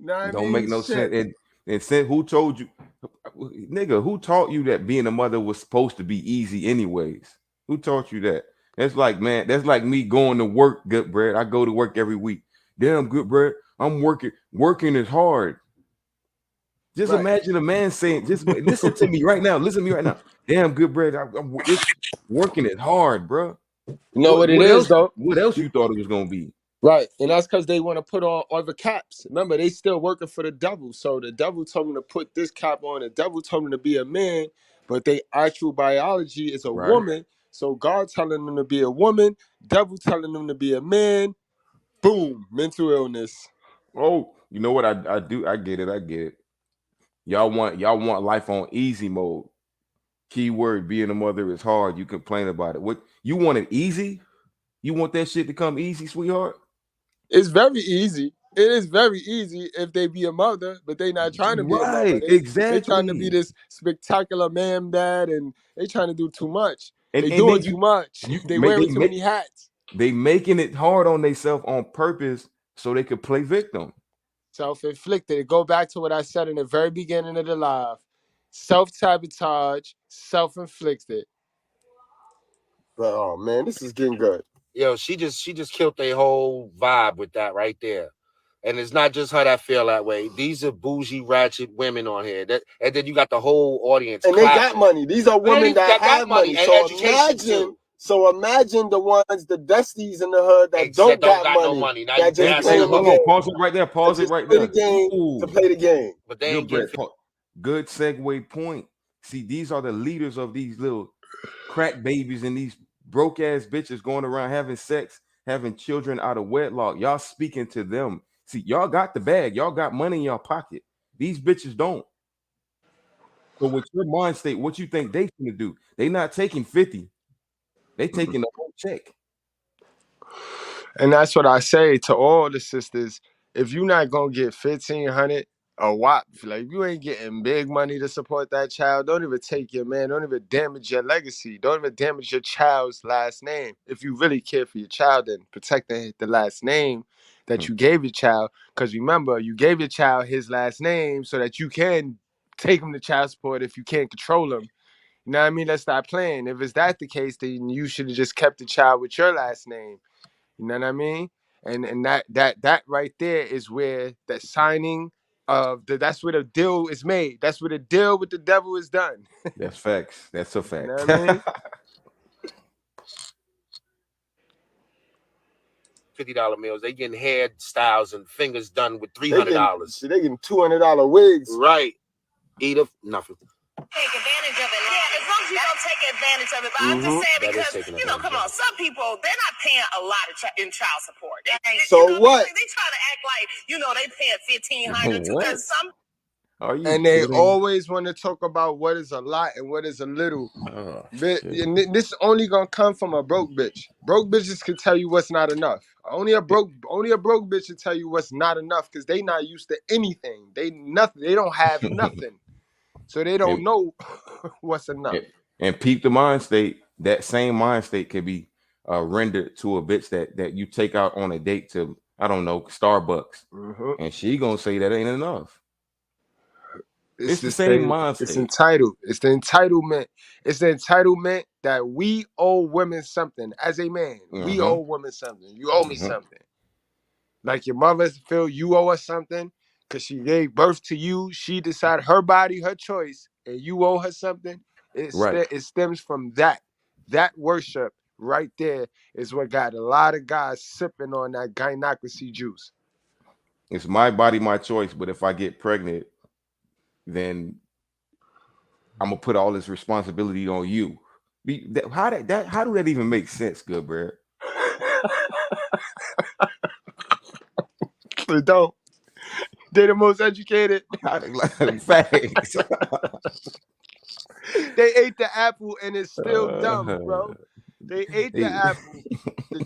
Don't make no sense. And said, who told you, nigga, who taught you that being a mother was supposed to be easy anyways? Who taught you that? That's like, man, that's like me going to work, good bread. I go to work every week. Damn, good bread. I'm working. Working is hard. Just imagine a man saying, just listen to me right now. Listen to me right now. Damn, good bread. This working is hard, bro. You know what it is, though? What else you thought it was going to be? Right. And that's because they want to put on other caps. Remember, they still working for the devil. So the devil told them to put this cap on. The devil told them to be a man, but their actual biology is a woman. So God telling them to be a woman, devil telling them to be a man. Boom, mental illness. Oh, you know what I do? I get it. Y'all want life on easy mode. Keyword: being a mother is hard. You complain about it. What you want it easy? You want that shit to come easy, sweetheart? It's very easy. It is very easy if they be a mother, but they not trying to be a mother. They trying to be this spectacular man dad, and they trying to do too much. They doing too much. They wearing too many hats. They making it hard on themselves on purpose so they could play victim. Self-inflicted. Go back to what I said in the very beginning of the live. Self-sabotage, self-inflicted. But oh man, this is getting good. Yo, she just killed their whole vibe with that right there. And it's not just her that feel that way. These are bougie, ratchet women on here. And then you got the whole audience. And clapping. they got money. These are women that have money. So imagine the ones, the dusties in the hood that don't got no money. Now that just hold on, pause it right there. Pause it right there. To play the game. But they ain't good segue point. See, these are the leaders of these little crack babies and these broke ass bitches going around having sex, having children out of wedlock. Y'all speaking to them. See, y'all got the bag. Y'all got money in your pocket. These bitches don't. So with your mind state, what you think they gonna do? They not taking 50. They taking the whole check. And that's what I say to all the sisters. If you're not gonna get 1,500 a whop, like if you ain't getting big money to support that child, don't even take your man. Don't even damage your legacy. Don't even damage your child's last name. If you really care for your child, then protect the last name that you gave your child. Because remember, you gave your child his last name so that you can take him to child support if you can't control him. You know what I mean? Let's stop playing. If it's that the case, then you should have just kept the child with your last name. You know what I mean? And that right there is where the signing of that's where the deal is made. That's where the deal with the devil is done. That's facts. That's a You fact. know what I mean? $50 meals. They getting hairstyles and fingers done with $300. They getting $200 wigs. Right. Eat of nothing. Take advantage of it. Yeah, as long as you don't take advantage of it. But I'm just saying because, come on, some people, they're not paying a lot in child support. What? They try to act like, they paying $1,500 because some. And they always want to talk about what is a lot and what is a little. And this only gonna come from a broke bitch. Broke bitches can tell you what's not enough. Only a broke bitch can tell you what's not enough because they not used to anything. They don't have nothing. So they don't know what's enough. And peep the mind state. That same mind state can be rendered to a bitch that you take out on a date to, I don't know, Starbucks. And she gonna say that ain't enough. It's the same mind state. It's entitled. It's the entitlement. It's the entitlement that we owe women something. As a man, we owe women something. You owe me something. Like your mother feel you owe her something because she gave birth to you. She decided her body, her choice, and you owe her something. It stems from that. That worship right there is what got a lot of guys sipping on that gynocracy juice. It's my body, my choice. But if I get pregnant, then I'm gonna put all this responsibility on you. How do that even make sense, good bro? They don't. They're the most educated. Facts. They ate the apple and it's still dumb, bro. They ate the apple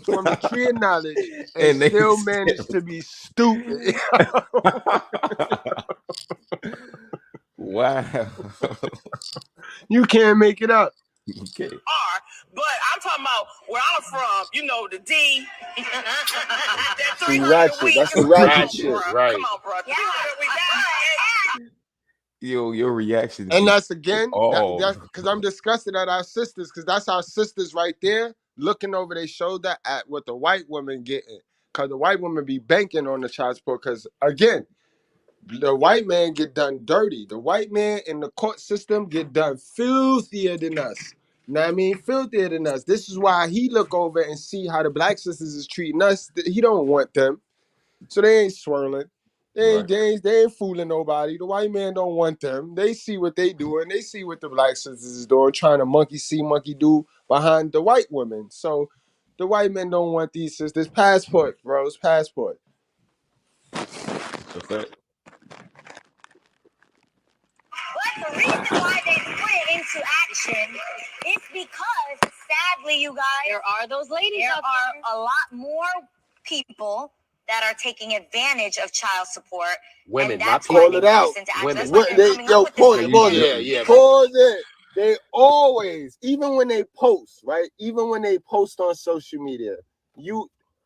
from the tree of knowledge and still managed to be stupid. Wow. You can't make it up. Okay. But I'm talking about where I'm from, the D. That 300 week. That's the ratchet shit. Right. Come on, bro. 300 week. Your reaction. And that's again, that's because I'm disgusted at our sisters, because that's our sisters right there looking over their shoulder at what the white women getting. Because the white women be banking on the child support. Because again, the white man get done dirty. The white man in the court system get done filthier than us. You know what I mean? Filthier than us. This is why he look over and see how the black sisters is treating us. He don't want them. So they ain't swirling. They ain't fooling nobody. The white man don't want them. They see what they doing. They see what the black sisters is doing, trying to monkey see, monkey do behind the white women. So the white men don't want these sisters. Passport, bros. Passport. Okay. But the reason why they split into action is because, sadly, you guys, there are those ladies out there. There are a lot more people that are taking advantage of child support. Women, not call it out. Women. Pause it. Pause it. They always, even when they post, right? Even when they post on social media,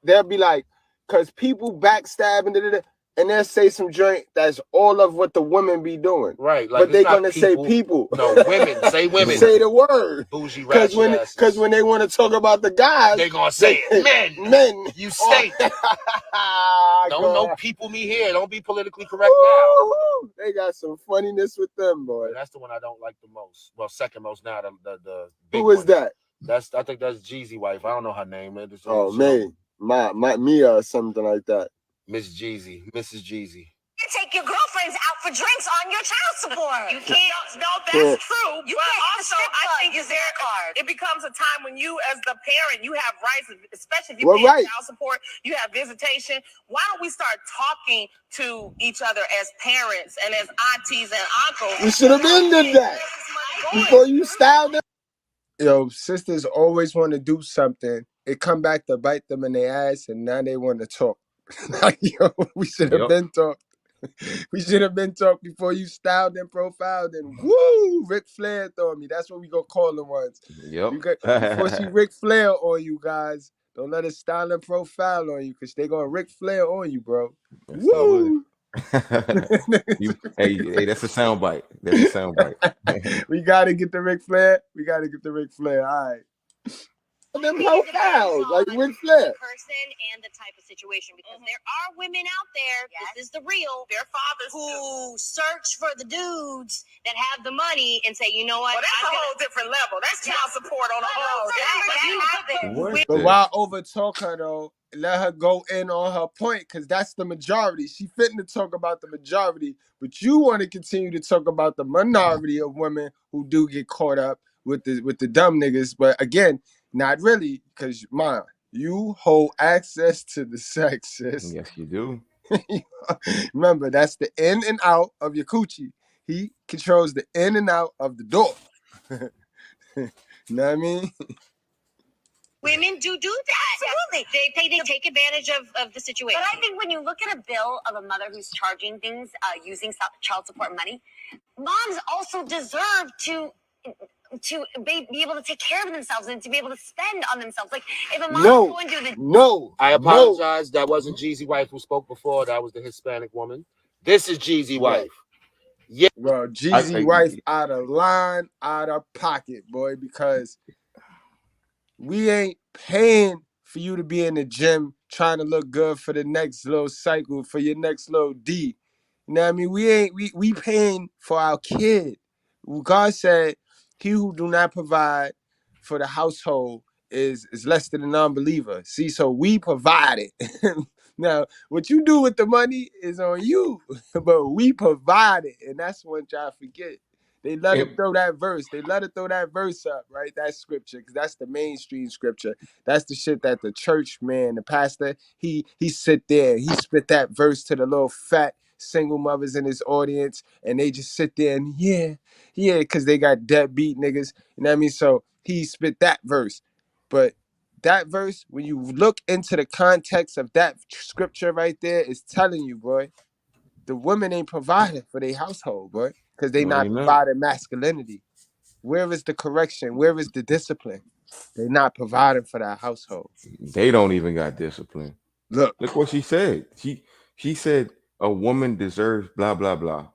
they'll be like, because people backstabbing, and they'll say some joint that's all of what the women be doing. Right. Like, but they're going to say people. No, women. Say women. Say the word. Bougie Because when they want to talk about the guys, they're going to say it. Men. You stink. Don't know people me here. Don't be politically correct now. They got some funniness with them, boy. That's the one I don't like the most. Well, second most now. The big Who is one. That? I think that's Jeezy wife. I don't know her name. Mia or something like that. Miss Jeezy, Mrs. Jeezy. You take your girlfriends out for drinks on your child support. You can't. No, that's true. You but can't also, I think it becomes a time when you, as the parent, you have rights, especially if you pay child support, you have visitation. Why don't we start talking to each other as parents and as aunties and uncles? We should have ended that before you styled them. Yo, sisters always want to do something. It come back to bite them in their ass, and now they want to talk. Like, yo, we should have been talked. We should have been talked before you styled and profiled and woo, Ric Flair on me. That's what we gonna call them ones. Yep. Before she Ric Flair on you guys, don't let her style and profile on you, because they gonna Ric Flair on you, bro. That's Woo! Hey, that's a sound bite. That's a sound bite. We gotta get the Ric Flair. We gotta get the Ric Flair. All right. Them profiles, like Ric Flair. The person and the type of situation, because there are women out there. Yes. This is the real. Their fathers who search for the dudes that have the money and say, you know what? Well, that's a whole different level. That's child support on a whole. But why over talk her though? Let her go in on her point, because that's the majority. She fitting to talk about the majority, but you want to continue to talk about the minority of women who do get caught up with the dumb niggas. But again, not really, because mom, you hold access to the sex, sis. Yes, you do. Remember, that's the in and out of your coochie. He controls the in and out of the door. You know what I mean? Women do that. Absolutely. They take advantage of the situation. But I think when you look at a bill of a mother who's charging things using child support money, moms also deserve to be able to take care of themselves and to be able to spend on themselves. Like if a mom's going to the I apologize. That wasn't Jeezy wife who spoke before. That was the Hispanic woman. This is Jeezy wife. Yeah. Well, Jeezy wife out of line, out of pocket, boy, because we ain't paying for you to be in the gym trying to look good for the next little cycle, for your next little D. You know what I mean? We paying for our kid. God said, he who do not provide for the household is less than a non-believer. See, so we provide it. Now, what you do with the money is on you, but we provide it, and that's what y'all forget. They let it throw that verse. They let it throw that verse up, right? That scripture, because that's the mainstream scripture. That's the shit that the church man, the pastor, he sit there, he spit that verse to the little fat single mothers in his audience, and they just sit there and because they got deadbeat niggas. You know what I mean? So he spit that verse. But that verse, when you look into the context of that scripture right there, is telling you, boy, the women ain't providing for their household, boy, because they not providing masculinity. Where is the correction? Where is the discipline? They not providing for that household. They don't even got discipline. Look what she said. She said a woman deserves blah blah blah.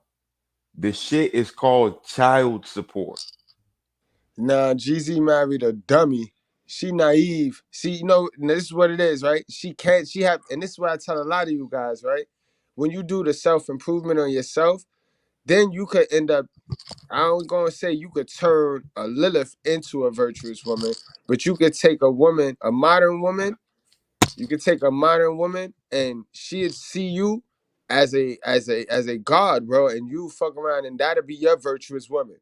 The shit is called child support. Nah, Jeezy married a dummy. She naive. See, you know, this is what it is, right? And this is what I tell a lot of you guys, right? When you do the self-improvement on yourself, then you could end up, I'm going to say you could turn a Lilith into a virtuous woman, but you could take a woman, a modern woman, and she'd see you as a god, bro, and you fuck around and that'll be your virtuous woman.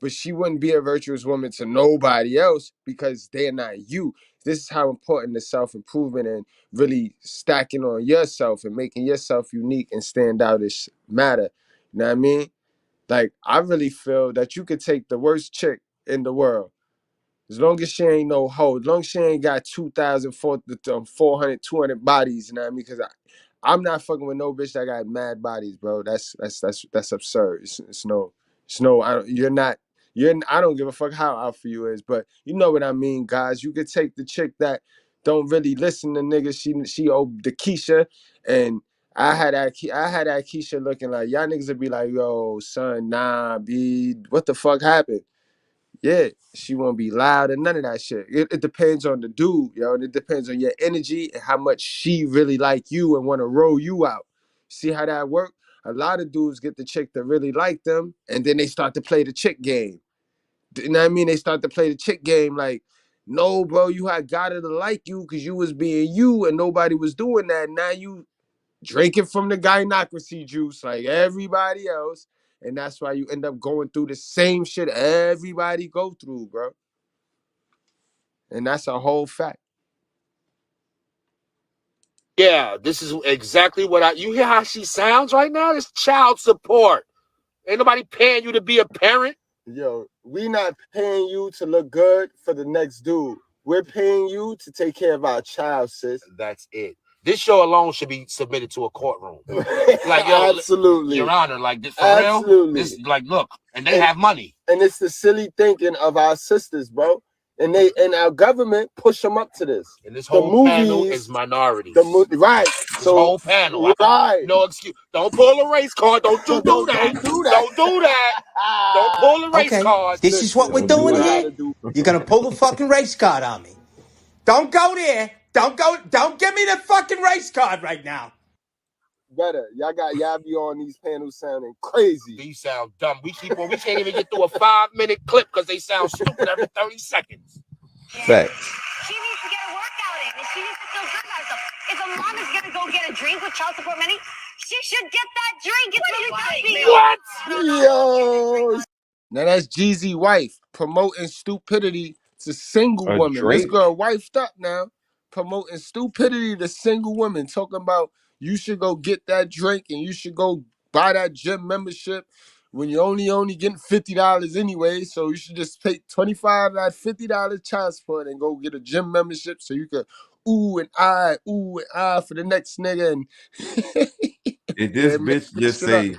But she wouldn't be a virtuous woman to nobody else because they're not you. This is how important the self-improvement and really stacking on yourself and making yourself unique and stand out is matter. You know what I mean? Like, I really feel that you could take the worst chick in the world. As long as she ain't no hoe, as long as she ain't got 2,000, 400, 200 bodies, you know what I mean? Because I'm not fucking with no bitch that got mad bodies, bro. That's absurd. I don't give a fuck how out for you is, but you know what I mean, guys. You could take the chick that don't really listen to niggas. She the Keisha, and I had that Keisha looking like y'all niggas would be like, yo, son, nah, B, what the fuck happened? Yeah, she won't be loud and none of that shit. It depends on the dude, yo, and it depends on your energy and how much she really like you and want to roll you out. See how that work? A lot of dudes get the chick that really like them, and then they start to play the chick game. You know what I mean? They start to play the chick game like, no, bro, you had got her to like you because you was being you and nobody was doing that. Now you drinking from the gynocracy juice like everybody else, And that's why you end up going through the same shit everybody go through, bro. And that's a whole fact. Yeah, this is exactly what you hear how she sounds right now? It's child support. Ain't nobody paying you to be a parent. Yo, we not paying you to look good for the next dude. We're paying you to take care of our child, sis. That's it. This show alone should be submitted to a courtroom. Like, yo, absolutely, Your Honor, like this for absolutely. real. This, like, look, and they have money. And it's the silly thinking of our sisters, bro. And our government push them up to this. And this whole panel is minorities. Right. This whole panel. Right. No excuse. Don't pull a race card. Don't do that. Don't do that. Don't do that. Don't pull a race card. This is what we're doing here? You're going to pull the fucking race card on me. Don't go there. Don't give me the fucking race card right now. Better. Y'all be on these panels sounding crazy. These sound dumb. We can't even get through a 5-minute clip because they sound stupid every 30 seconds. Facts. She needs to get a workout in, and she needs to feel good about herself. If a mom is gonna go get a drink with child support money, she should get that drink. It's really healthy. What? Yo. Now that's Jeezy wife promoting stupidity to single A women. This drink? girl wifed up now, promoting stupidity to single women, talking about you should go get that drink and you should go buy that gym membership when you're only getting $50 anyway. So you should just pay $25 that $50 child support and go get a gym membership so you could ooh and ah for the next nigga. And Did this bitch just say?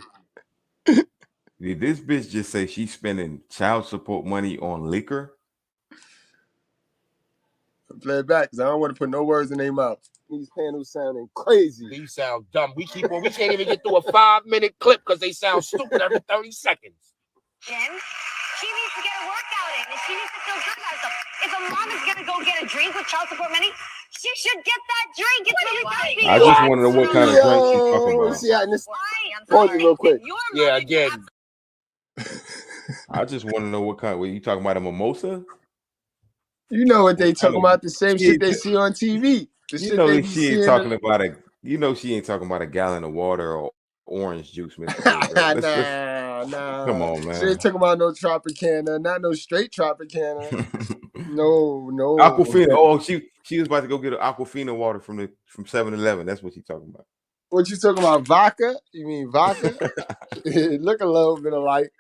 Did this bitch just say she's spending child support money on liquor? Play it back because I don't want to put no words in their mouth. These panels sounding crazy. These sound dumb. We can't even get through a 5-minute clip because they sound stupid every 30 seconds. She needs to get a workout in, and she needs to feel good about herself. If a mom is gonna go get a drink with child support money, she should get that drink. It's really healthy. I just want to know what kind of drink she's talking about. See, pause it real quick. Yeah, again. I just want to know what kind. What you talking about? A mimosa? You know what they talking about? The same shit they see on TV. You know she ain't talking about a. You know she ain't talking about a gallon of water or orange juice, Mr. Nah. Come on, man. She ain't talking about no Tropicana, not no straight Tropicana. No. Aquafina. Oh, she was about to go get an Aquafina water from 7-Eleven. That's what she talking about. What you talking about? Vodka? You mean vodka? It look a little bit alike.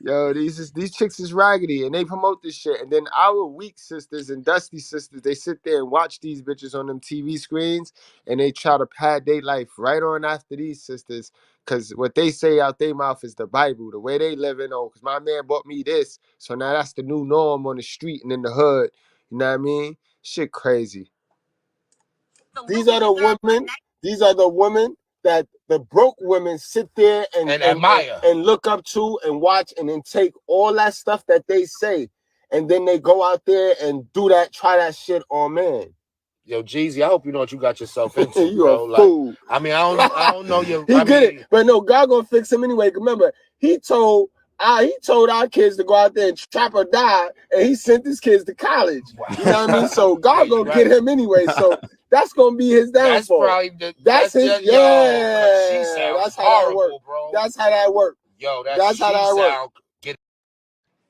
Yo, these chicks is raggedy and they promote this shit. And then our weak sisters and dusty sisters, they sit there and watch these bitches on them TV screens and they try to pad their life right on after these sisters. Cause what they say out their mouth is the Bible, the way they living. Oh, cause my man bought me this. So now that's the new norm on the street and in the hood. You know what I mean? Shit crazy. These are the women that the broke women sit there and admire and look up to and watch and then take all that stuff that they say and then they go out there and try that shit on man. Yo, Jeezy, I hope you know what you got yourself into. You bro. a fool. I mean, I don't know you. He did it, but no, God gonna fix him anyway. Remember, he told our kids to go out there and trap or die, and he sent his kids to college. Wow. You know what I mean? So God gonna get him anyway. So that's gonna be his downfall. That's his. Yeah, that's how that works, bro. That's how that works. Yo, that's how that works.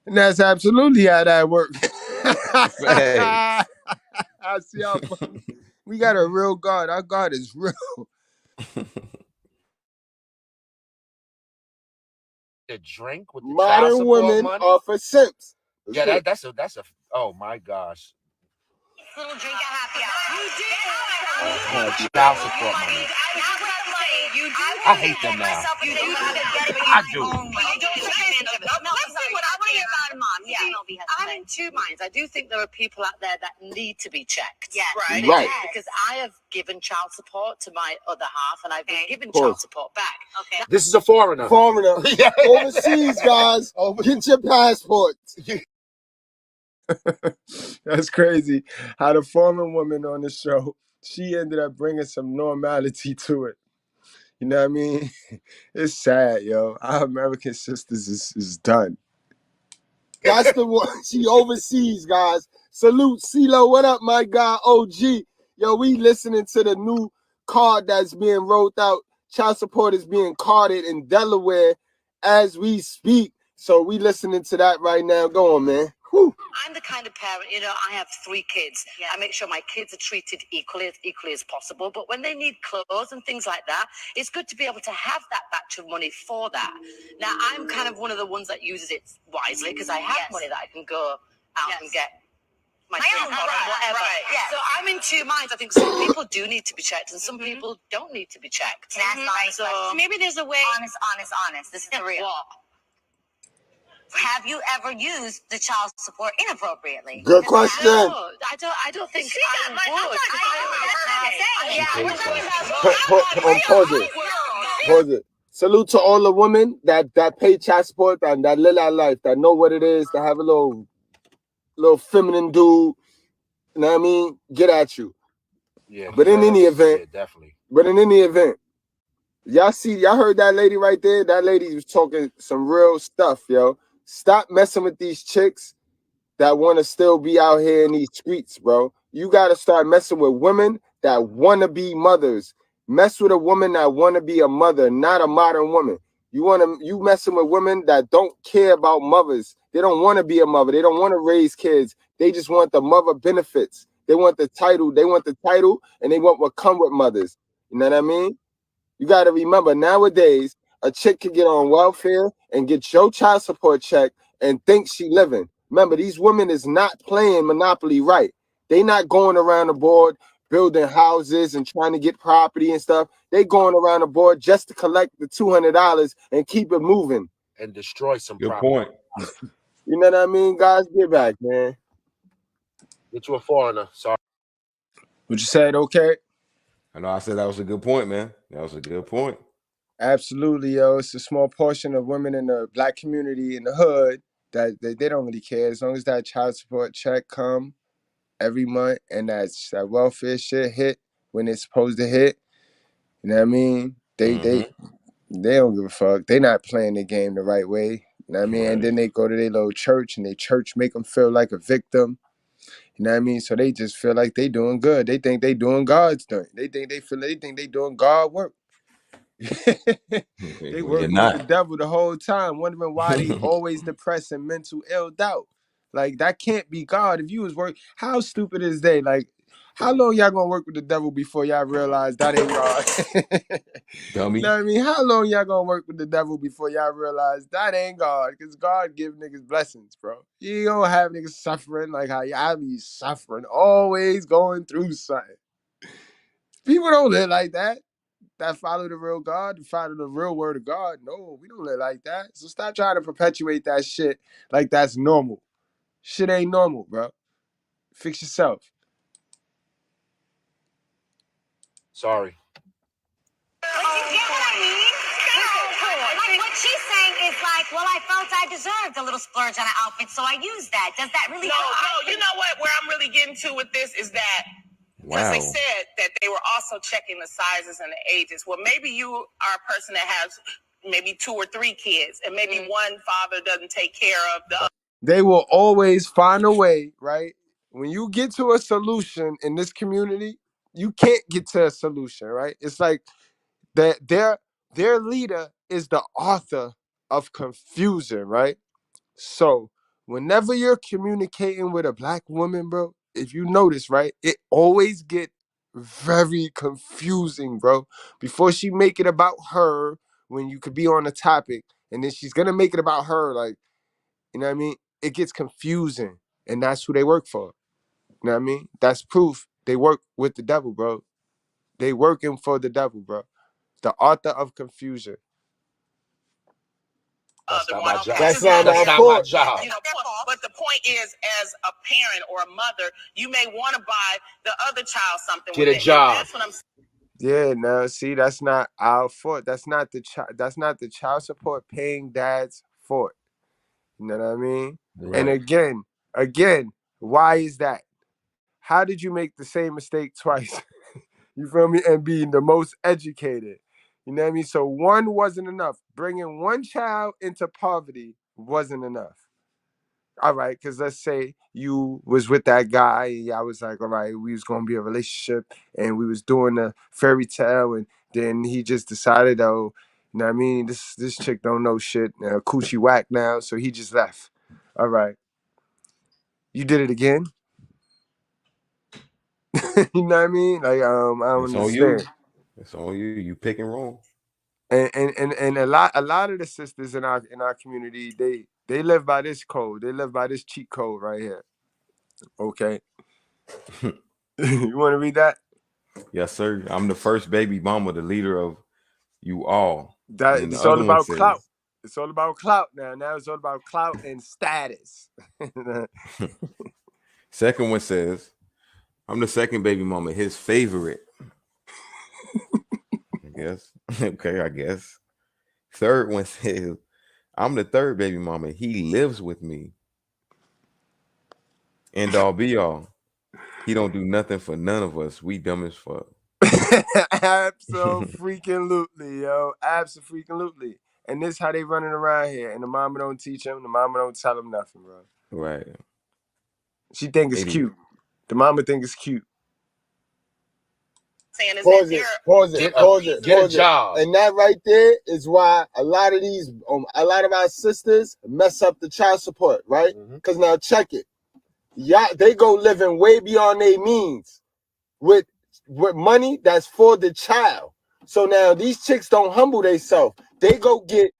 And that's absolutely how that works. I see how we got a real God. Our God is real. The drink with the modern women are for simps. Yeah, that's a. Oh my gosh. Little drink at happy hour. You did. Child support money. I hate them now. I do. Let's see what I want to hear about a mom. Yeah, I'm in two minds. I do think there are people out there that need to be checked. Yes. Right. Because I have given child support to my other half, and I've been given child support back. Okay. This is a foreigner. Overseas, guys. Get your passport. That's crazy. How the former woman on the show, she ended up bringing some normality to it. You know what I mean? It's sad, yo. Our American sisters is done. That's the one. She overseas, guys. Salute, CeeLo. What up, my guy, OG? Yo, we listening to the new card that's being rolled out child support is being carded in Delaware as we speak. So we listening to that right now. Go on, man. Whew. I'm the kind of parent, I have 3 kids. Yeah. I make sure my kids are treated equally as possible. But when they need clothes and things like that, it's good to be able to have that batch of money for that. Now, I'm kind of one of the ones that uses it wisely because I have money that I can go out and get my own whatever. Right. Yeah. So I'm in 2 minds. I think some people do need to be checked and some people don't need to be checked. So maybe there's a way. Honest. This is the real. What? Have you ever used the child support inappropriately? Good question. No, I don't think Pause it. Salute to all the women that pay child support and that live that life, that know what it is, that have a little feminine dude. You know what I mean? Get at you. Yeah. But in any event, definitely. Y'all heard that lady right there? That lady was talking some real stuff, yo. Stop messing with these chicks that want to still be out here in these streets, bro. You got to start messing with women that want to be mothers. Mess with a woman that want to be a mother, not a modern woman. You messing with women that don't care about mothers. They don't want to be a mother. They don't want to raise kids. They just want the mother benefits. They want the title. And they want what come with mothers. You know what I mean? You got to remember, nowadays, a chick can get on welfare and get your child support check and think she living. Remember, these women is not playing Monopoly right. They not going around the board building houses and trying to get property and stuff. They going around the board just to collect the $200 and keep it moving. And destroy some Good property. point. You know what I mean, guys? Get back, man. Get you a foreigner. Sorry. What you said, okay? I know I said that was a good point, man. That was a good point. Absolutely, yo. It's a small portion of women in the black community in the hood that they don't really care. As long as that child support check come every month and that welfare shit hit when it's supposed to hit, you know what I mean? They don't give a fuck. They not playing the game the right way. You know what I mean? Right. And then they go to their little church and their church make them feel like a victim. You know what I mean? So they just feel like they doing good. They think they doing God's thing. They think they doing God work. They working with the devil the whole time, wondering why they always depressed and mental ill doubt. Like, that can't be God. If you was working, how stupid is they? Like, how long y'all gonna work with the devil before y'all realize that ain't God? Dummy. You know what I mean? How long y'all gonna work with the devil before y'all realize that ain't God? Because God give niggas blessings, bro. You don't have niggas suffering like how y'all be suffering, always going through something. People don't live like that. That follow the real God, follow the real word of God. No, we don't live like that. So stop trying to perpetuate that shit like that's normal. Shit ain't normal, bro. Fix yourself. Sorry. You get what I mean? Like what she's saying is like, well, I felt I deserved a little splurge on an outfit, so I used that. Does that really help? No, you know what? Where I'm really getting to with this is that because they said that they were also checking the sizes and the ages. Well, maybe you are a person that has maybe 2 or 3 kids, and maybe one father doesn't take care of the other. They will always find a way, right? When you get to a solution in this community, you can't get to a solution, right? It's like that their leader is the author of confusion, right? So whenever you're communicating with a black woman, bro, if you notice, right, it always get very confusing, bro. Before she make it about her, when you could be on a topic, and then she's gonna make it about her, like, you know what I mean? It gets confusing, and that's who they work for. You know what I mean? That's proof they work with the devil, bro. They working for the devil, bro. The author of confusion. That's not my job. That's not my job. But the point is, as a parent or a mother, you may want to buy the other child something. Get a job. That's what I'm saying. Yeah, no, see, that's not our fault. That's not the child support paying dad's fault. You know what I mean? Right. And again, why is that? How did you make the same mistake twice? You feel me? And being the most educated. You know what I mean? So one wasn't enough. Bringing one child into poverty wasn't enough. All right, because let's say you was with that guy and I was like, all right, we was gonna be a relationship and we was doing a fairy tale and then he just decided, oh, you know what I mean, this chick don't know shit, coochie whack now, so he just left. All right. You did it again? You know what I mean? Like, I don't It's on you. understand. It's on you. You picking wrong. And a lot of the sisters in our community, they live by this code. They live by this cheat code right here. Okay. You want to read that? Yes, sir. I'm the first baby mama, the leader of you all. That And the it's all other one about says, clout. It's all about clout now. Now it's all about clout and status. second one says, I'm the second baby mama, his favorite. I guess. Okay, I guess. Third one says, I'm the third baby mama. He lives with me. End all be all. He don't do nothing for none of us. We dumb as fuck. Absolutely, yo. Absolutely. And this how they running around here. And the mama don't teach him. The mama don't tell him nothing, bro. Right. She think it's cute. The mama think it's cute. Pause it. Get a job. And that right there is why a lot of our sisters mess up the child support, right? Because now check it. Yeah, they go living way beyond their means with money that's for the child. So now these chicks don't humble themselves. They go get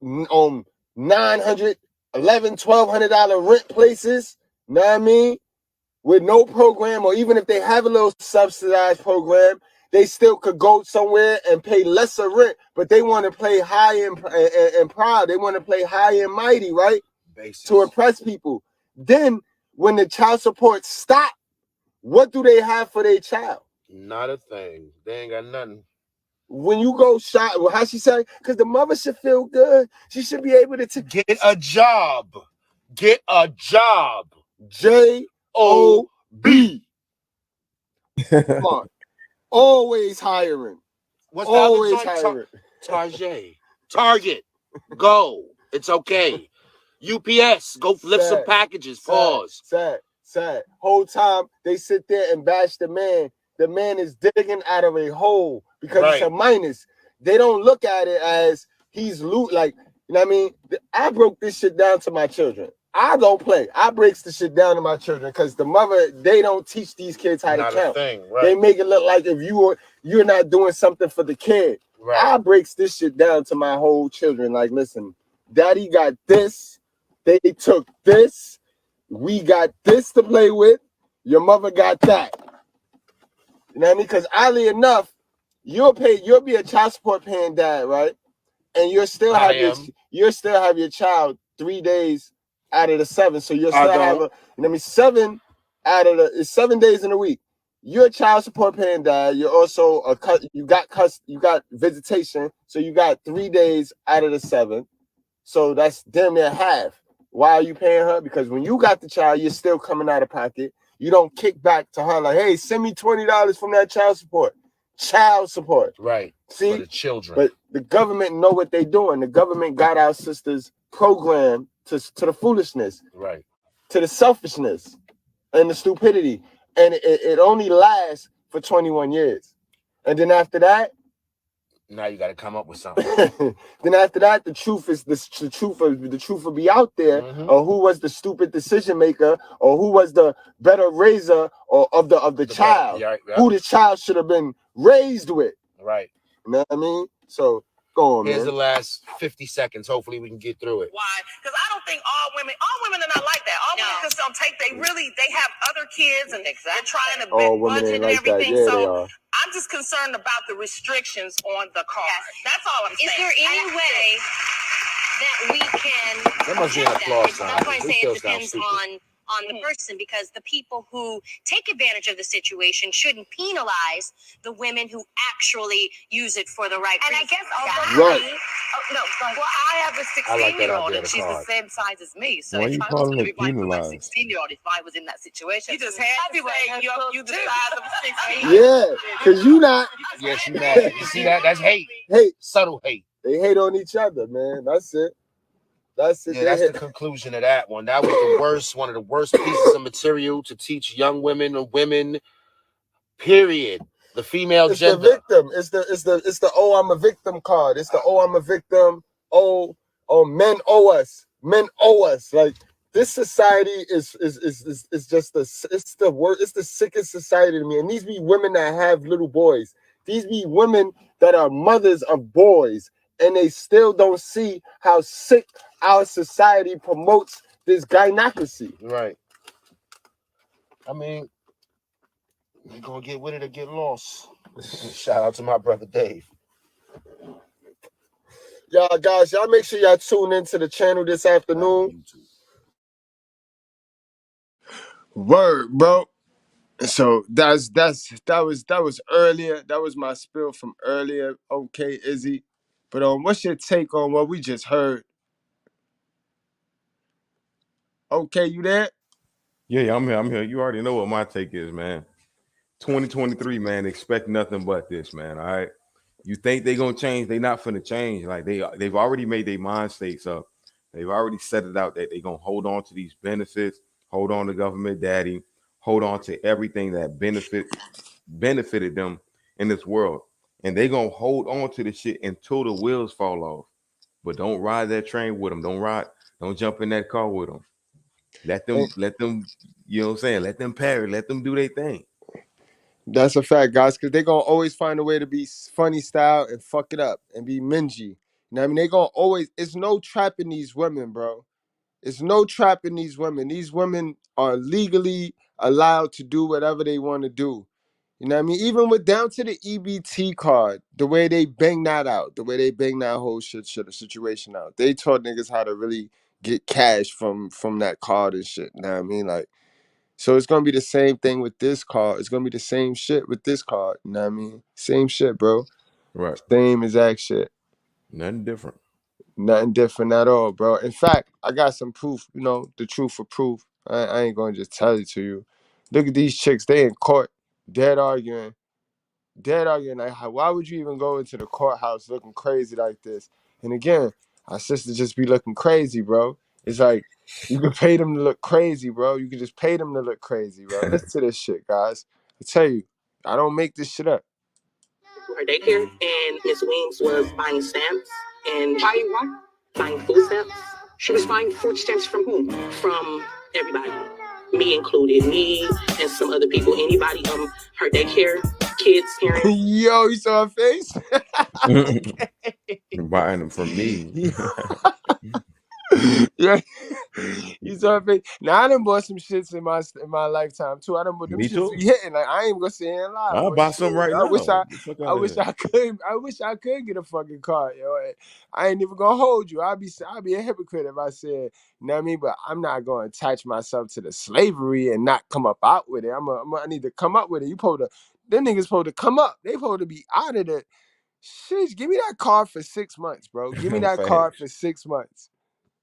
$900, $1,100, $1,200 rent places. Know what I mean? With no program, or even if they have a little subsidized program, they still could go somewhere and pay lesser rent, but they want to play high and proud. They want to play high and mighty, right? Basis. To impress people. Then when the child support stop, what do they have for their child? Not a thing. They ain't got nothing. When you go shop, well, how she say? Because the mother should feel good. She should be able to get a job. Get a job. JOB. Come on. Always hiring. What's always the other hiring? Target. Go. It's okay. UPS. Go lift some packages. Pause. Sad. Whole time they sit there and bash the man. The man is digging out of a hole because it's a minus. They don't look at it as he's loot. Like, you know what I mean? I broke this shit down to my children. I don't play. I breaks the shit down to my children because the mother, they don't teach these kids how to count. They make it look like if you're not doing something for the kid. I breaks this shit down to my whole children. Like, listen, daddy got this. They took this. We got this to play with. Your mother got that. You know what I mean? Because oddly enough, you'll be a child support paying dad, right? And you'll still have your child 3 days out of the 7. So you'll still have 7 out of it's 7 days in a week. You're a child support paying dad. You're also you got visitation. So you got 3 days out of the 7. So that's damn near half. Why are you paying her? Because when you got the child, you're still coming out of pocket. You don't kick back to her like, hey, send me $20 from that child support. Child support. Right. See? For the children. But the government know what they're doing. The government got our sisters programmed to the foolishness. Right. To the selfishness and the stupidity. And it only lasts for 21 years. And then after that, now you got to come up with something. Then after that, the truth will be out there. Or who was the stupid decision maker, or who was the better raiser of the child? Who the child should have been raised with. Right. You know what I mean? So go on, Here's man. the last 50 seconds. Hopefully we can get through it. Why? Because I don't think all women are not like that. All women just don't take. They have other kids and they're trying to budget and everything. Yeah, so I'm just concerned about the restrictions on the card. Yes. That's all I'm saying. Is there any way that we can? That must be an applause sign. That's why I say it depends on the person, because the people who take advantage of the situation shouldn't penalize the women who actually use it for the right reason. And I guess also well, I have a 16-year-old and she's the same size as me. So why you calling it penalized? 16-year-old, if I was in that situation, you just had to say you the size of a 16. Yeah, because you not. Yes, you not. You see that? That's hate. Hate. Subtle hate. They hate on each other, man. That's it. That's it. Yeah, that's the conclusion of that one. That was the worst, one of the worst pieces of material to teach young women or women. Period. The female It's gender. the victim. It's the oh, I'm a victim card. It's the oh, I'm a victim. Oh, men owe us. Men owe us. Like this society is just it's the sickest society to me. And these be women that have little boys. These be women that are mothers of boys, and they still don't see how sick our society promotes this gynocracy. Right. I mean, you're gonna get with it or get lost. Shout out to my brother Dave. Y'all guys, y'all make sure y'all tune into the channel this afternoon. Word, bro. So that was earlier. That was my spill from earlier. Okay, Izzy. But what's your take on what we just heard? Okay, you there? Yeah, I'm here. You already know what my take is, man. 2023, man. Expect nothing but this, man. All right. You think they're gonna change? They not finna change. Like they've already made their mind states up. They've already set it out that they're gonna hold on to these benefits, hold on to government daddy, hold on to everything that benefited them in this world. And they're gonna hold on to the shit until the wheels fall off. But don't ride that train with them. Don't jump in that car with them. Let them, you know what I'm saying? Let them parry, let them do their thing. That's a fact, guys, because they're going to always find a way to be funny style and fuck it up and be mingy. You know what I mean? They're going to always, it's no trapping these women, bro. It's no trapping these women. These women are legally allowed to do whatever they want to do. You know what I mean? Even with down to the EBT card, the way they bang that out, the way they bang that whole situation out. They taught niggas how to really get cash from that card and shit. You know what I mean? Like, so it's gonna be the same thing with this card. It's gonna be the same shit with this card. You know what I mean? Same shit, bro. Right. Same exact shit. Nothing different. Nothing different at all, bro. In fact, I got some proof, you know, the truth for proof. I ain't gonna just tell it to you. Look at these chicks, they in court, dead arguing. Like, why would you even go into the courthouse looking crazy like this? And again, our sisters just be looking crazy, bro. It's like, you can pay them to look crazy, bro. You can just pay them to look crazy, bro. Listen to this shit, guys. I tell you, I don't make this shit up. Her daycare, and Miss Weems was buying stamps and buying what? Buying food stamps. She was buying food stamps from whom? From everybody, me included, me and some other people. Anybody, her daycare, kids, parents. Yo, you saw her face? Buying them from me. Yeah, you saw her face. Now I done bought some shits in my lifetime too. I done bought them shits be hitting. Like I ain't even gonna sit here and lie. I'll buy some right now. I wish I could get a fucking car, yo. I ain't even gonna hold you. I'll be a hypocrite if I said, you know what I mean? But I'm not gonna attach myself to the slavery and not come up out with it. I need to come up with it. Them niggas supposed to come up. They supposed to be out of the shit. Give me that car for 6 months, bro. Give me that car for 6 months.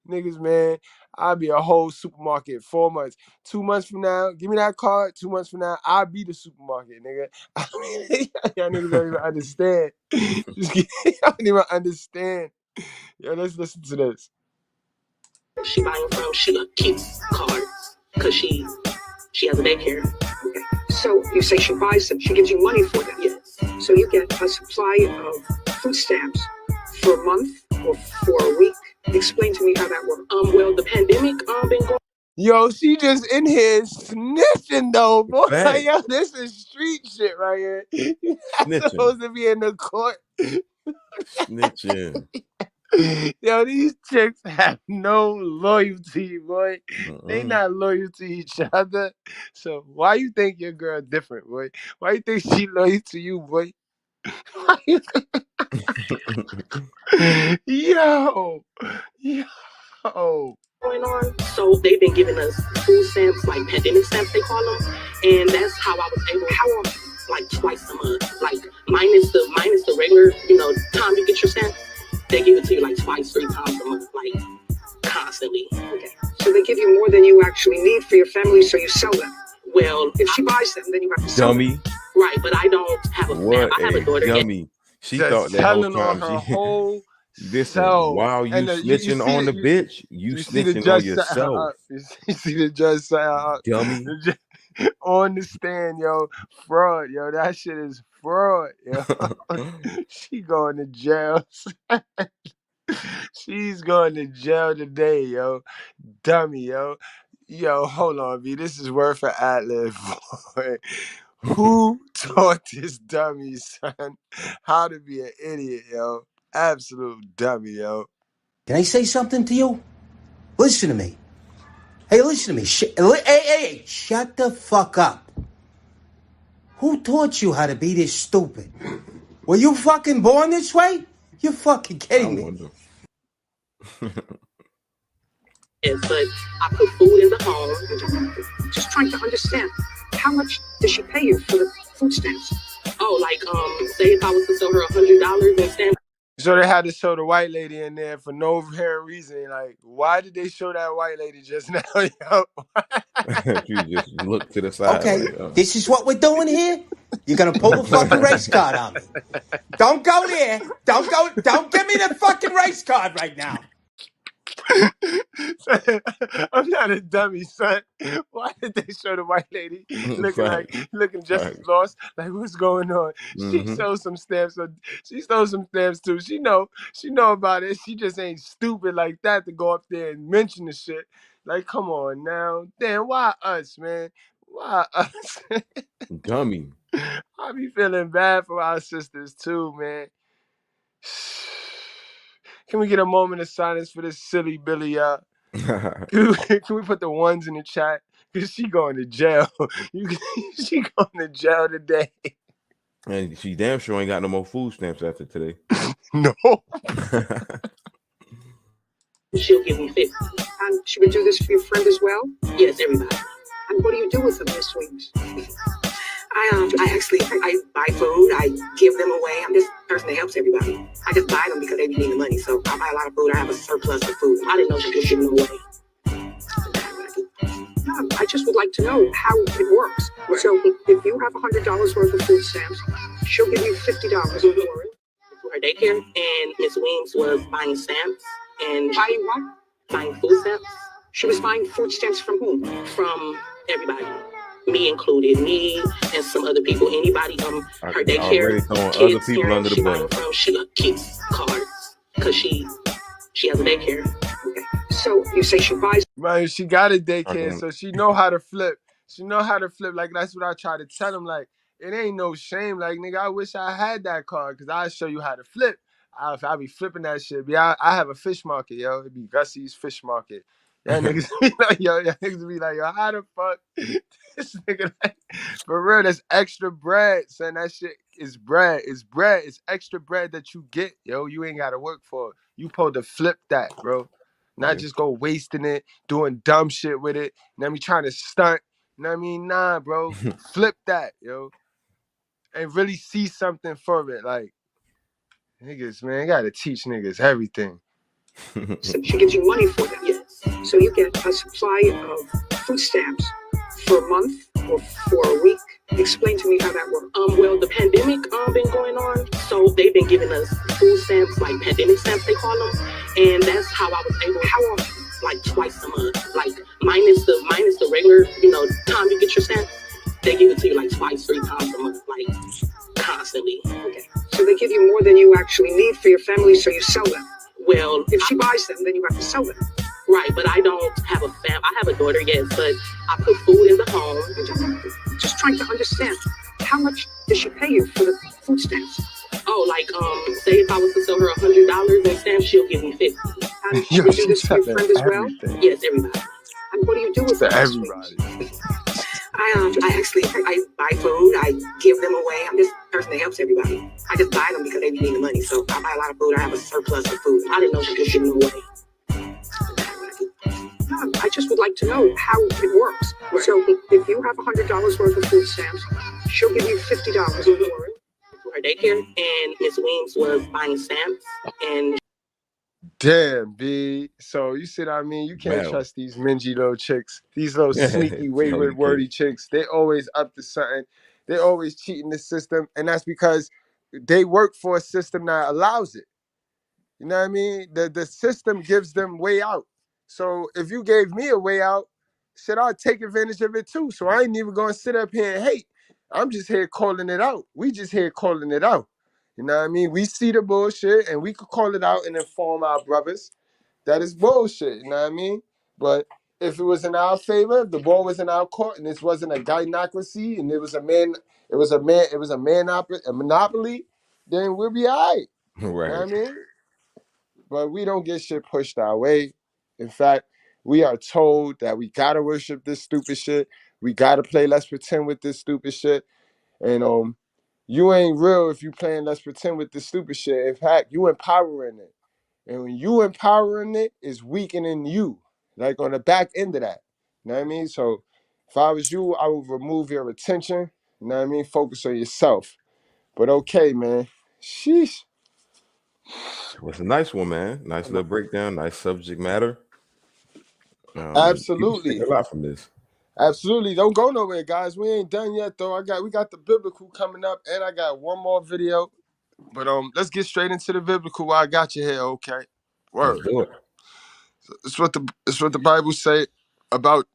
Niggas, man, I'll be a whole supermarket 4 months. 2 months from now, give me that card. 2 months from now, I'll be the supermarket, nigga. I mean, y'all niggas don't even understand. Y'all don't even understand. Yo, let's listen to this. She buying from, she keeps cards because she has a daycare. Okay. So you say she buys them, she gives you money for them. Yes. So you get a supply of food stamps for a month or for a week. Explain to me how that works. Well, the pandemic been going. Yo, she just in here snitching though, boy. Right. Yo, this is street shit right here. You're not supposed to be in the court. Snitching. Yo, these chicks have no loyalty, boy. They not loyal to each other. So why you think your girl different, boy? Why you think she loyal to you, boy? Yo. Going on. So they've been giving us food stamps, like pandemic stamps they call them, and that's how I was able. How often? Like twice a month. Like minus the regular, time you get your stamp. They give it to you like twice, 3 times a month, like constantly. Okay. So they give you more than you actually need for your family, so you sell them. Well, if she buys them, then you have to sell them. Right, but I don't have a stamp. I have a daughter. Dummy. She just thought that telling whole on time her whole Listen, So, while you and you snitching see on the the bitch, you you see the snitching on judge set her yourself, up. You see the judge set her up. dummy. The on the stand, yo, fraud, yo. That shit is fraud, yo. She going to jail. She's going to jail today, yo. Dummy, yo. Yo, hold on, B. This is word for ad-lib. Boy. Who taught this dummy, son, how to be an idiot, yo? Absolute dummy, yo. Can I say something to you? Listen to me. Hey, listen to me. Hey, shut the fuck up. Who taught you how to be this stupid? Were you fucking born this way? You're fucking I kidding me. wonder. Yes, but I put food in the home. Just trying to understand, how much does she pay you for the food stamps? Oh, like say if I was to sell her $100 in stamps. So they had to show the white lady in there for no apparent reason. Like, why did they show that white lady just now? Yo? You just look to the side. Okay, like, oh. this is what we're doing here? You're gonna pull the fucking race card on me. Don't go there. Don't give me the fucking race card right now. I'm not a dummy, son. Why did they show the white lady looking just as lost? Like, what's going on? She stole some stamps. She stole some stamps too. She know about it. She just ain't stupid like that to go up there and mention the shit. Like, come on now. Damn, why us, man? Why us? Dummy. I be feeling bad for our sisters too, man. Can we get a moment of silence for this silly Billy, y'all? Can we put the ones in the chat? Because she going to jail. She going to jail today. And she damn sure ain't got no more food stamps after today. No. She'll give me 50. And she would do this for your friend as well? Yes, everybody. And what do you do with them, Miss Williams? I buy food, I give them away. I'm just a person that helps everybody. I just buy them because they be needing money. So I buy a lot of food. I have a surplus of food. I didn't know she could give them away. I just would like to know how it works. Right. So if you have $100 worth of food stamps, she'll give you $50 for her daycare, and Miss Weems was buying stamps and buying what? Buying food stamps. She was buying food stamps from whom? From everybody. Me included, me and some other people. Anybody her daycare kids, other people under the bus. She keeps cards because she has a daycare. Okay. So you say she buys. Man, she got a daycare, so she know how to flip. She know how to flip. Like, that's what I try to tell him. Like, it ain't no shame. Like, nigga, I wish I had that card because I'll show you how to flip. I'll be flipping that shit. I have a fish market, yo. It'd be Gussie's Fish Market. That niggas be like, yo, how the fuck this nigga, like, for real, that's extra bread, son. That shit is bread. It's bread. It's extra bread that you get, yo. You ain't gotta work for it. You supposed to flip that, bro. Not just go wasting it, doing dumb shit with it. You know what I mean? Trying to stunt. You know what I mean? Nah, bro. Flip that, yo. And really see something for it. Like, niggas, man, gotta teach niggas everything. So she gives you money for them. Yes. So you get a supply of food stamps for a month or for a week. Explain to me how that works. Well, the pandemic been going on, so they've been giving us food stamps, like pandemic stamps they call them, and that's how I was able. How often? Like twice a month. Like minus the regular, time you get your stamp. They give it to you like twice, 3 times a month, like constantly. Okay. So they give you more than you actually need for your family, so you sell them. Well, if she buys them, then you have to sell them. Right, but I don't have a fam. I have a daughter, yes, but I put food in the home. Just trying to understand, how much does she pay you for the food stamps? Oh, like say if I was to sell her $100 in stamps, she'll give me 50. And she would do this for your friend as well? Yes, everybody. And what do you do with them? Everybody. I buy food, I give them away. I'm just a person that helps everybody. I just buy them because they be needing money. So I buy a lot of food. I have a surplus of food. I didn't know she could give them away. I just would like to know how it works. Right. So if you have $100 worth of food stamps, she'll give you $50 for her daycare, and Miss Weems was buying stamps and. Damn, B. So you see what I mean? You can't trust these mingy little chicks. These little sneaky, wayward, wordy chicks. They always up to something. They always cheating the system. And that's because they work for a system that allows it. You know what I mean? The system gives them way out. So if you gave me a way out, shit, I'll take advantage of it too. So I ain't even gonna sit up here and hate. I'm just here calling it out. We just here calling it out. You know what I mean? We see the bullshit and we could call it out and inform our brothers that is bullshit. You know what I mean? But if it was in our favor, if the ball was in our court and this wasn't a gynocracy and it was a monopoly, then we'll be all right. You know what I Right. mean? But we don't get shit pushed our way. In fact, we are told that we gotta worship this stupid shit. We gotta play Let's Pretend with this stupid shit. And you ain't real if you playing Let's Pretend with this stupid shit. In fact, you empowering it. And when you empowering it, it's weakening you. Like on the back end of that. You know what I mean? So if I was you, I would remove your attention. You know what I mean? Focus on yourself. But okay, man. Sheesh. Well, it's a nice one, man. Nice little breakdown. Nice subject matter. People take Absolutely. a lot from this. Absolutely. Don't go nowhere, guys. We ain't done yet though. We got the biblical coming up and I got one more video. But let's get straight into the biblical while I got you here, okay? Let's Word. do it. It's what the Bible say about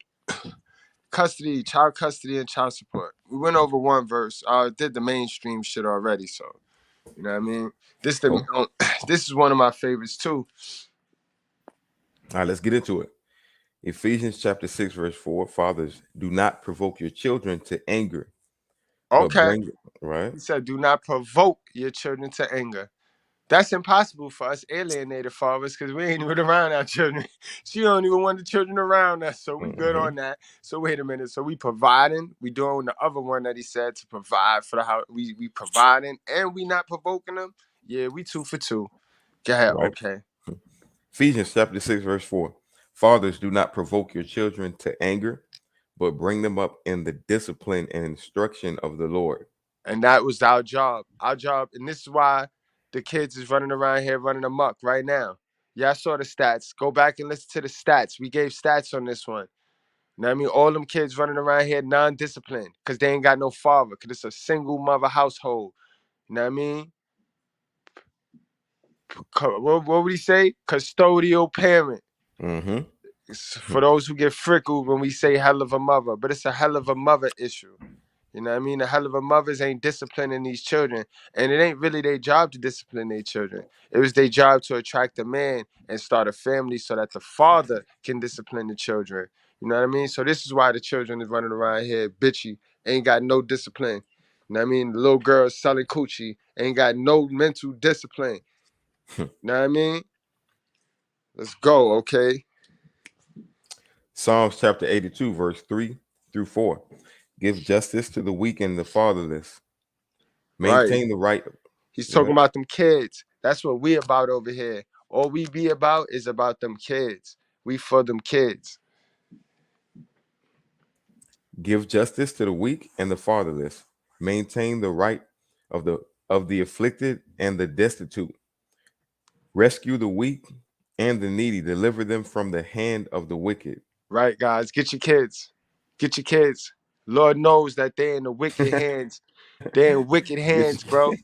custody, child custody, and child support. We went over one verse. I did the mainstream shit already, so you know what I mean? This is one of my favorites too. All right, let's get into it. Ephesians chapter 6, verse 4. Fathers, do not provoke your children to anger, but Okay. bring right. He said, do not provoke your children to anger. That's impossible for us alienated fathers because we ain't even around our children. She don't even want the children around us, so we good on that. So wait a minute. So we providing, we doing the other one that he said to provide for the house. We providing and we not provoking them. Yeah, we 2 for 2. Go ahead. Right. Okay. Ephesians chapter 6, verse 4. Fathers, do not provoke your children to anger, but bring them up in the discipline and instruction of the Lord. And that was our job. Our job, and this is why the kids is running around here running amok right now. Yeah, I saw the stats. Go back and listen to the stats. We gave stats on this one. You know what I mean? All them kids running around here non-disciplined because they ain't got no father, because it's a single mother household. You know what I mean? What would he say? Custodial parent. Mm-hmm. For those who get frickled when we say hell of a mother, but it's a hell of a mother issue. You know what I mean? The hell of a mothers ain't disciplining these children. And it ain't really their job to discipline their children. It was their job to attract a man and start a family so that the father can discipline the children. You know what I mean? So this is why the children is running around here bitchy, ain't got no discipline. You know what I mean? The little girls selling coochie, ain't got no mental discipline. You know what I mean? Let's go, okay? Psalms chapter 82, verse 3 through 4. Give justice to the weak and the fatherless. Maintain the right. He's talking about them kids. That's what we about over here. All we be about is about them kids. We for them kids. Give justice to the weak and the fatherless. Maintain the right of the afflicted and the destitute. Rescue the weak and the needy. Deliver them from the hand of the wicked. Right, guys. Get your kids. Get your kids. Lord knows that they're in the wicked hands. They're in wicked hands, bro.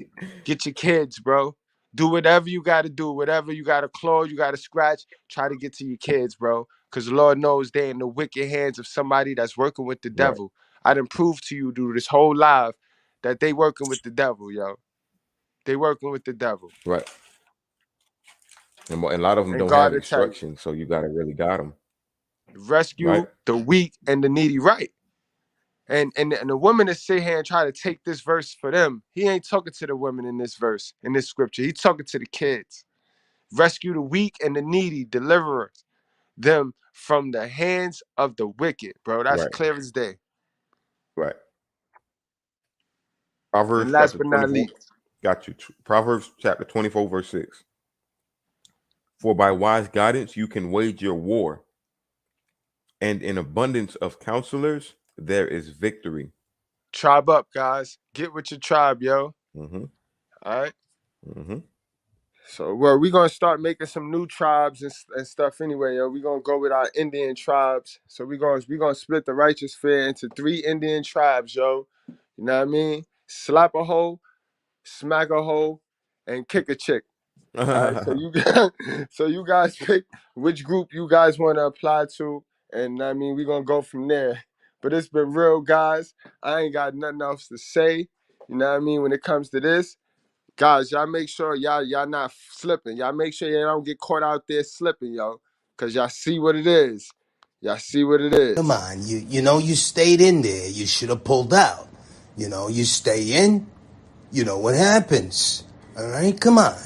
Get your kids, bro. Do whatever you got to do. Whatever you got to claw, you got to scratch. Try to get to your kids, bro. Because the Lord knows they're in the wicked hands of somebody that's working with the devil. I done proved to you through this whole life that they working with the devil, yo. They working with the devil. Right. And a lot of them And don't God have will tell you. instruction, so you got to really guide them. Rescue the weak and the needy, right? And the woman that sit here and try to take this verse for them, he ain't talking to the women in this verse, in this scripture. He's talking to the kids. Rescue the weak and the needy, deliver them from the hands of the wicked, bro. That's clear as day. Right. And Proverbs last chapter but not 24. least. Got you. Proverbs chapter 24, verse 6. For by wise guidance you can wage your war, and in abundance of counselors there is victory. Tribe up, guys. Get with your tribe, yo. Mm-hmm. All right. Mm-hmm. So we're gonna start making some new tribes and stuff anyway, yo. We're gonna go with our Indian tribes. So we're gonna split the righteous fair into 3 Indian tribes, yo. You know what I mean? Slap a hoe, smack a hoe, and kick a chick. All right, so you guys pick which group you guys want to apply to, and I mean we're gonna go from there. But it's been real, guys. I ain't got nothing else to say. You know what I mean? When it comes to this, guys, y'all make sure y'all not slipping. Y'all make sure y'all don't get caught out there slipping, yo, cause y'all see what it is. Y'all see what it is. Come on, you know you stayed in there. You should have pulled out. You know, you stay in, you know what happens. All right, come on.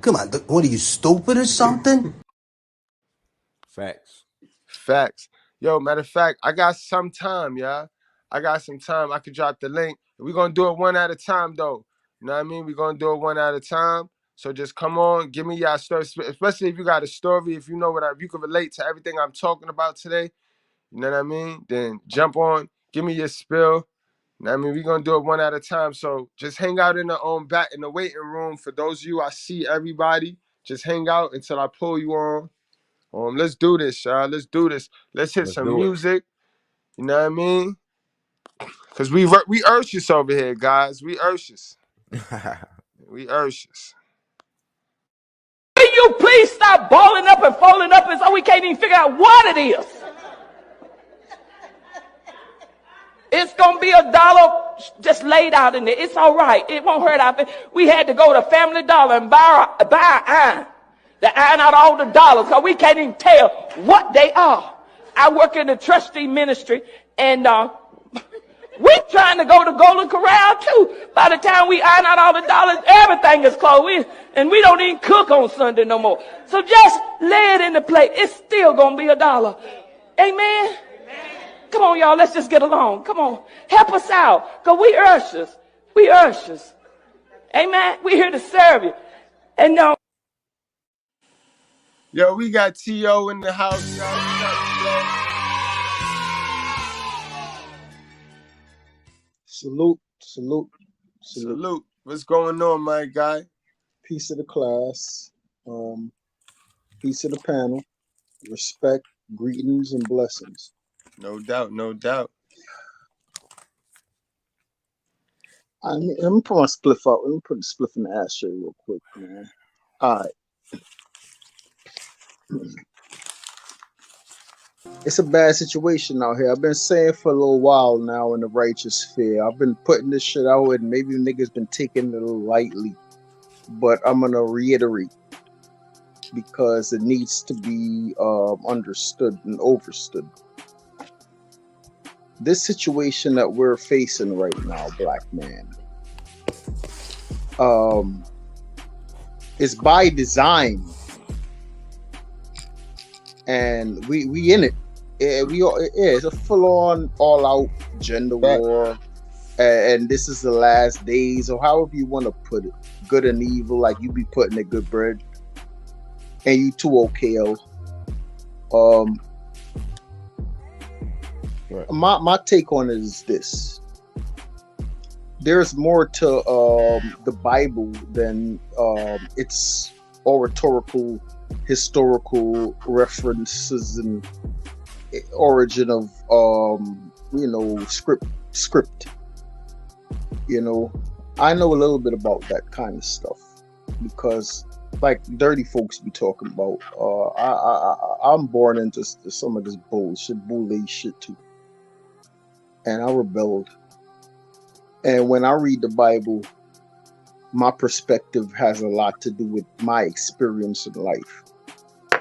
Come on, what are you, stupid or something? Facts. Facts. Yo, matter of fact, I got some time, y'all. I got some time. I could drop the link. We're going to do it one at a time, though. You know what I mean? We're going to do it one at a time. So just come on, give me y'all story, especially if you got a story, if you know if you can relate to everything I'm talking about today, you know what I mean? Then jump on, give me your spill. You know what I mean? We're going to do it one at a time. So just hang out in the back in the waiting room. For those of you, I see everybody. Just hang out until I pull you on. Let's do this, y'all. Let's do this. Let's hit Let's some do it. music. You know what I mean? Cause we Urshus over here, guys. We Urshus. We Urshus. Will you please stop balling up and folding up and so we can't even figure out what it is? It's going to be $1 just laid out in there. It's all right. It won't hurt our feelings. We had to go to Family Dollar and buy iron. To iron out all the dollars because we can't even tell what they are. I work in the trustee ministry and we're trying to go to Golden Corral too. By the time we iron out all the dollars, everything is closed. And we don't even cook on Sunday no more. So just lay it in the plate. It's still going to be $1. Amen? Come on, y'all. Let's just get along. Come on. Help us out. Because we Urshus. We Urshus. Amen? We're here to serve you. And Yo, we got T.O. in the house, y'all. Salute. Salute. What's going on, my guy? Peace of the class. Peace of the panel. Respect, greetings, and blessings. No doubt, no doubt. Let me put my spliff out. Let me put the spliff in the ashtray real quick, man. All right. It's a bad situation out here. I've been saying for a little while now in the righteous sphere. I've been putting this shit out and maybe niggas been taking it a little lightly. But I'm going to reiterate because it needs to be understood and overstood. This situation that we're facing right now, black man, is by design. And we in it. It's a full-on, all-out gender war, and this is the last days, or however you want to put it, good and evil. Like you be putting it good bread, and you too, OKO. My take on it is this: there's more to the Bible than its oratorical, historical references and origin of script. You know, I know a little bit about that kind of stuff because like dirty folks be talking about. I'm born into some of this bully shit too, and I rebelled. And when I read the Bible, my perspective has a lot to do with my experience in life.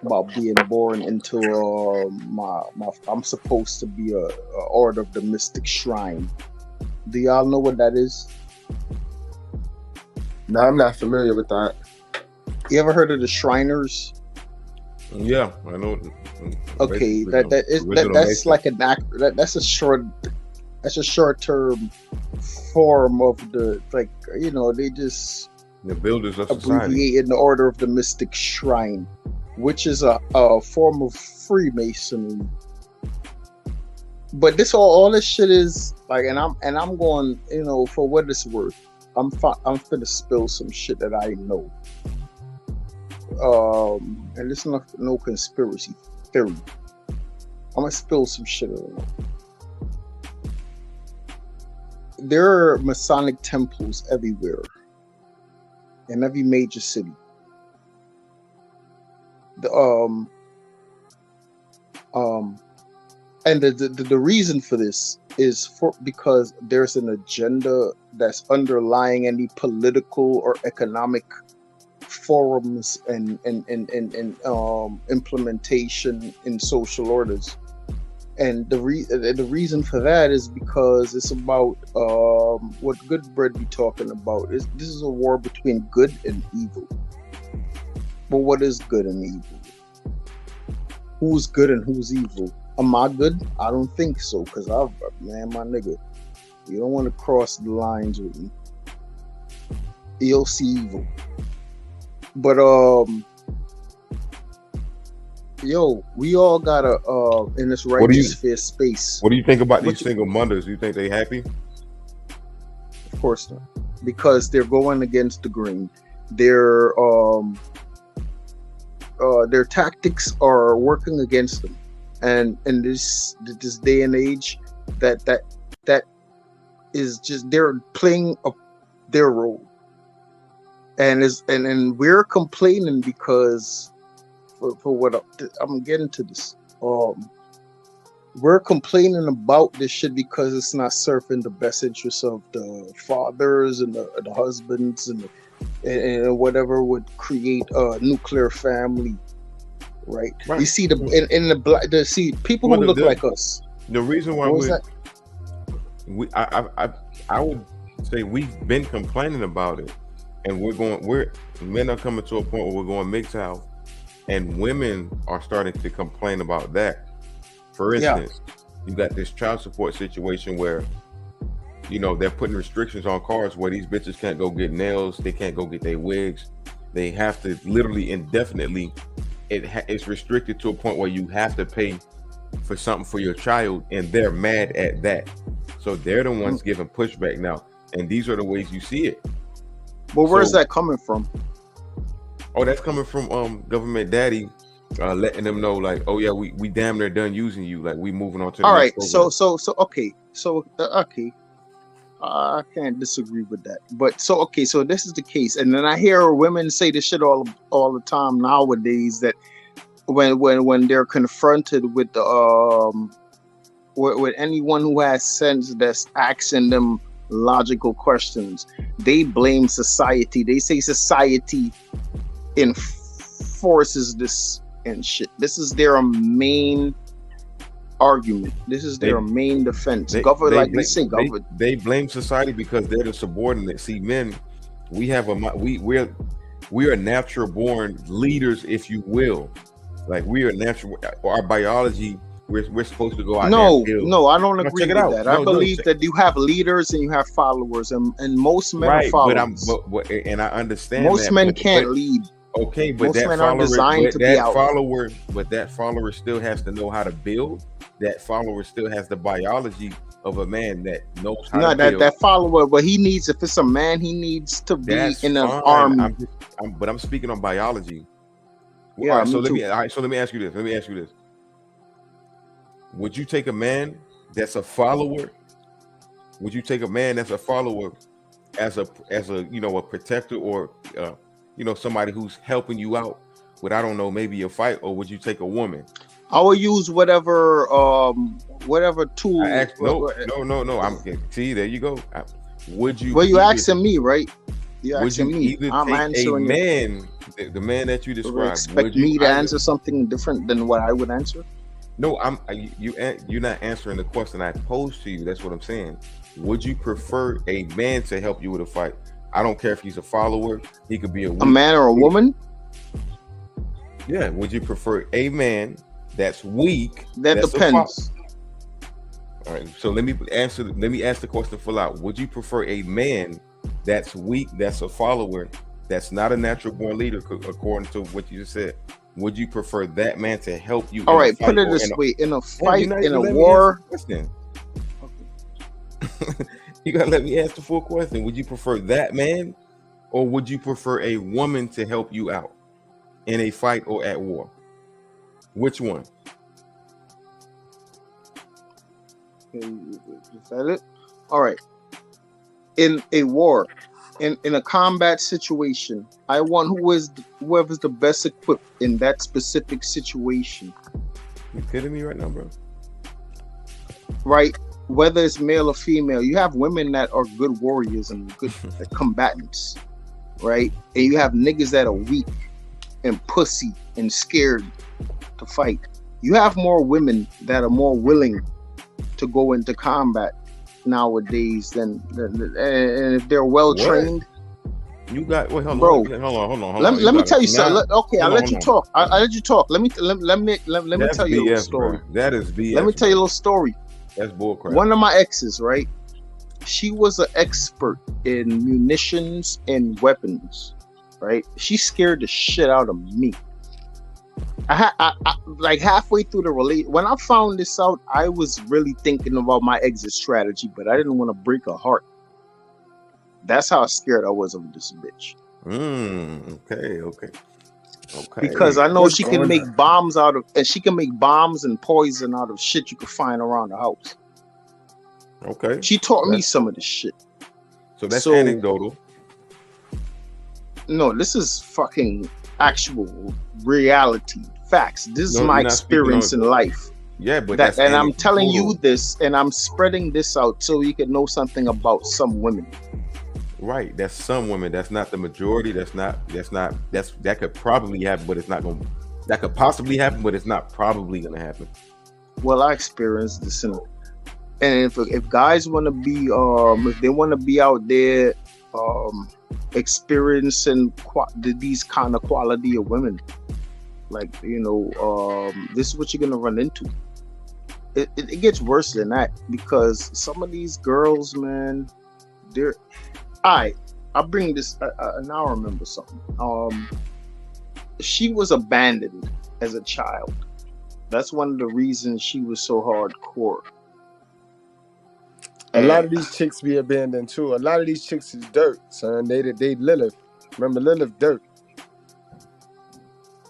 About being born into I'm supposed to be a order of the mystic shrine. Do y'all know what that is? No, I'm not familiar with that. You ever heard of the Shriners? Yeah, I know. Okay, that's like an that's a short term form of the they just the builders of abbreviate in the order of the mystic shrine, which is a form of Freemasonry. But all this shit is like, and I'm going, for what it's worth. I'm finna spill some shit that I know. And it's no conspiracy theory. I'm gonna spill some shit I don't know. There are Masonic temples everywhere. in every major city. The and the reason for this is because there's an agenda that's underlying any political or economic forums and implementation in social orders. And the reason for that is because it's about what Goodbread be talking about. This is a war between good and evil. But what is good and evil? Who's good and who's evil? Am I good? I don't think so, because man, my nigga, you don't want to cross the lines with me. You'll see evil. But yo, we all gotta in this righteous fair space. What do you think about these single mothers? Do you think they happy? Of course not, because they're going against the grain. Their tactics are working against them, and in this day and age, that is just they're playing their role, and we're complaining because for what I'm getting to this. We're complaining about this shit because it's not serving the best interests of the fathers and the husbands and whatever would create a nuclear family, right? You see see people who look like us. The reason why I would say we've been complaining about it, and men are coming to a point where we're going MGTOW, and women are starting to complain about that. For instance, you got this child support situation where, they're putting restrictions on cars where these bitches can't go get nails, they can't go get their wigs, they have to literally indefinitely. It's restricted to a point where you have to pay for something for your child, and they're mad at that. So they're the ones giving pushback now, and these are the ways you see it. But where's that coming from? Oh, that's coming from government daddy. Letting them know, like, oh yeah, we damn near done using you. Like, we moving on to the all next right. program. Okay. I can't disagree with that. But so this is the case, and then I hear women say this shit all the time nowadays, that when they're confronted with the with anyone who has sense that's asking them logical questions, they blame society. They say society enforces this and shit. This is their main argument. This is their main defense. They blame society because they're the subordinate. See, men, we are natural born leaders, if you will. Like, we are natural. Our biology, we're supposed to go out. No, I don't agree with that. I believe that you have leaders and you have followers, and most men are followers. And I understand most men can't lead. Okay, but that follower still has to know how to build. That follower still has the biology of a man that knows how to build. That follower, but he needs, if it's a man, he needs to be in an army. But I'm speaking on biology. Yeah. All right, so let me ask you this. Would you take a man that's a follower? Would you take a man that's a follower as a a protector, or somebody who's helping you out with, I don't know, maybe a fight? Or would you take a woman? I will use whatever tool. No. See, there you go. Would you? Well, you asking me, right? You asking me. I'm answering. The man that you described. You expect me to answer something different than what I would answer? No, you're not answering the question I posed to you. That's what I'm saying. Would you prefer a man to help you with a fight? I don't care if he's a follower. He could be a man or a woman. Yeah. Would you prefer a man that's weak? That depends. All right. So let me ask the question full out. Would you prefer a man that's weak, that's a follower, that's not a natural born leader, according to what you just said? Would you prefer that man to help you? All right, put it this way: in a fight, in a war. You gotta let me ask the full question. Would you prefer that man, or would you prefer a woman to help you out in a fight or at war? Which one? Is that it? All right. In a war, in a combat situation, I want whoever's the best equipped in that specific situation. You kidding me right now, bro? Right? Whether it's male or female, you have women that are good warriors and good combatants, right? And you have niggas that are weak and pussy and scared to fight. You have more women that are more willing to go into combat nowadays than and if they're well trained. You got hold on, bro. Hold on. Let me tell you something. Okay, I'll let you talk. I'll let you talk. Let me tell you a little story. Bro. That is BS. Let me tell you a little story. That's bullcrap. One of my exes, right? She was an expert in munitions and weapons, right? She scared the shit out of me. I like halfway through the relation. When I found this out, I was really thinking about my exit strategy, but I didn't want to break her heart. That's how scared I was of this bitch. Okay. Because I know she can make bombs she can make bombs and poison out of shit you can find around the house. Okay. She taught me some of this shit. So that's anecdotal. No, this is fucking actual reality. Facts. This is my experience in life. Yeah, but and I'm telling you this, and I'm spreading this out so you can know something about some women. Right, that's some women. That's not the majority. That could probably happen, but it's not going. That could possibly happen, but it's not probably going to happen. Well, I experienced this, and if guys want to be, if they want to be out there, experiencing these kind of quality of women, like this is what you're gonna run into. It gets worse than that because some of these girls, man, they're. I bring this. Now I remember something. She was abandoned as a child. That's one of the reasons she was so hardcore. A lot of these chicks be abandoned too. A lot of these chicks is dirt, son. They Lilith. Remember Lilith dirt.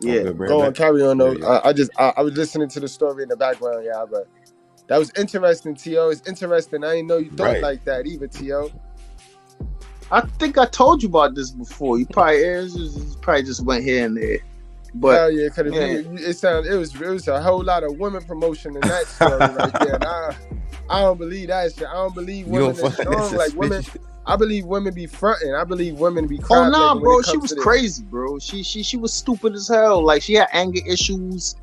Yeah, go on, carry on though. I was listening to the story in the background, yeah, but that was interesting, T.O. It's interesting. I didn't know you thought like that either, T.O. I think I told you about this before. You probably just went here and there. But hell yeah, because it was a whole lot of women promotion in that story right there. And I don't believe that shit. I don't believe women are strong. Like women, I believe women be fronting. I believe women be crying. Oh nah, bro, she was crazy, bro. She was stupid as hell. Like she had anger issues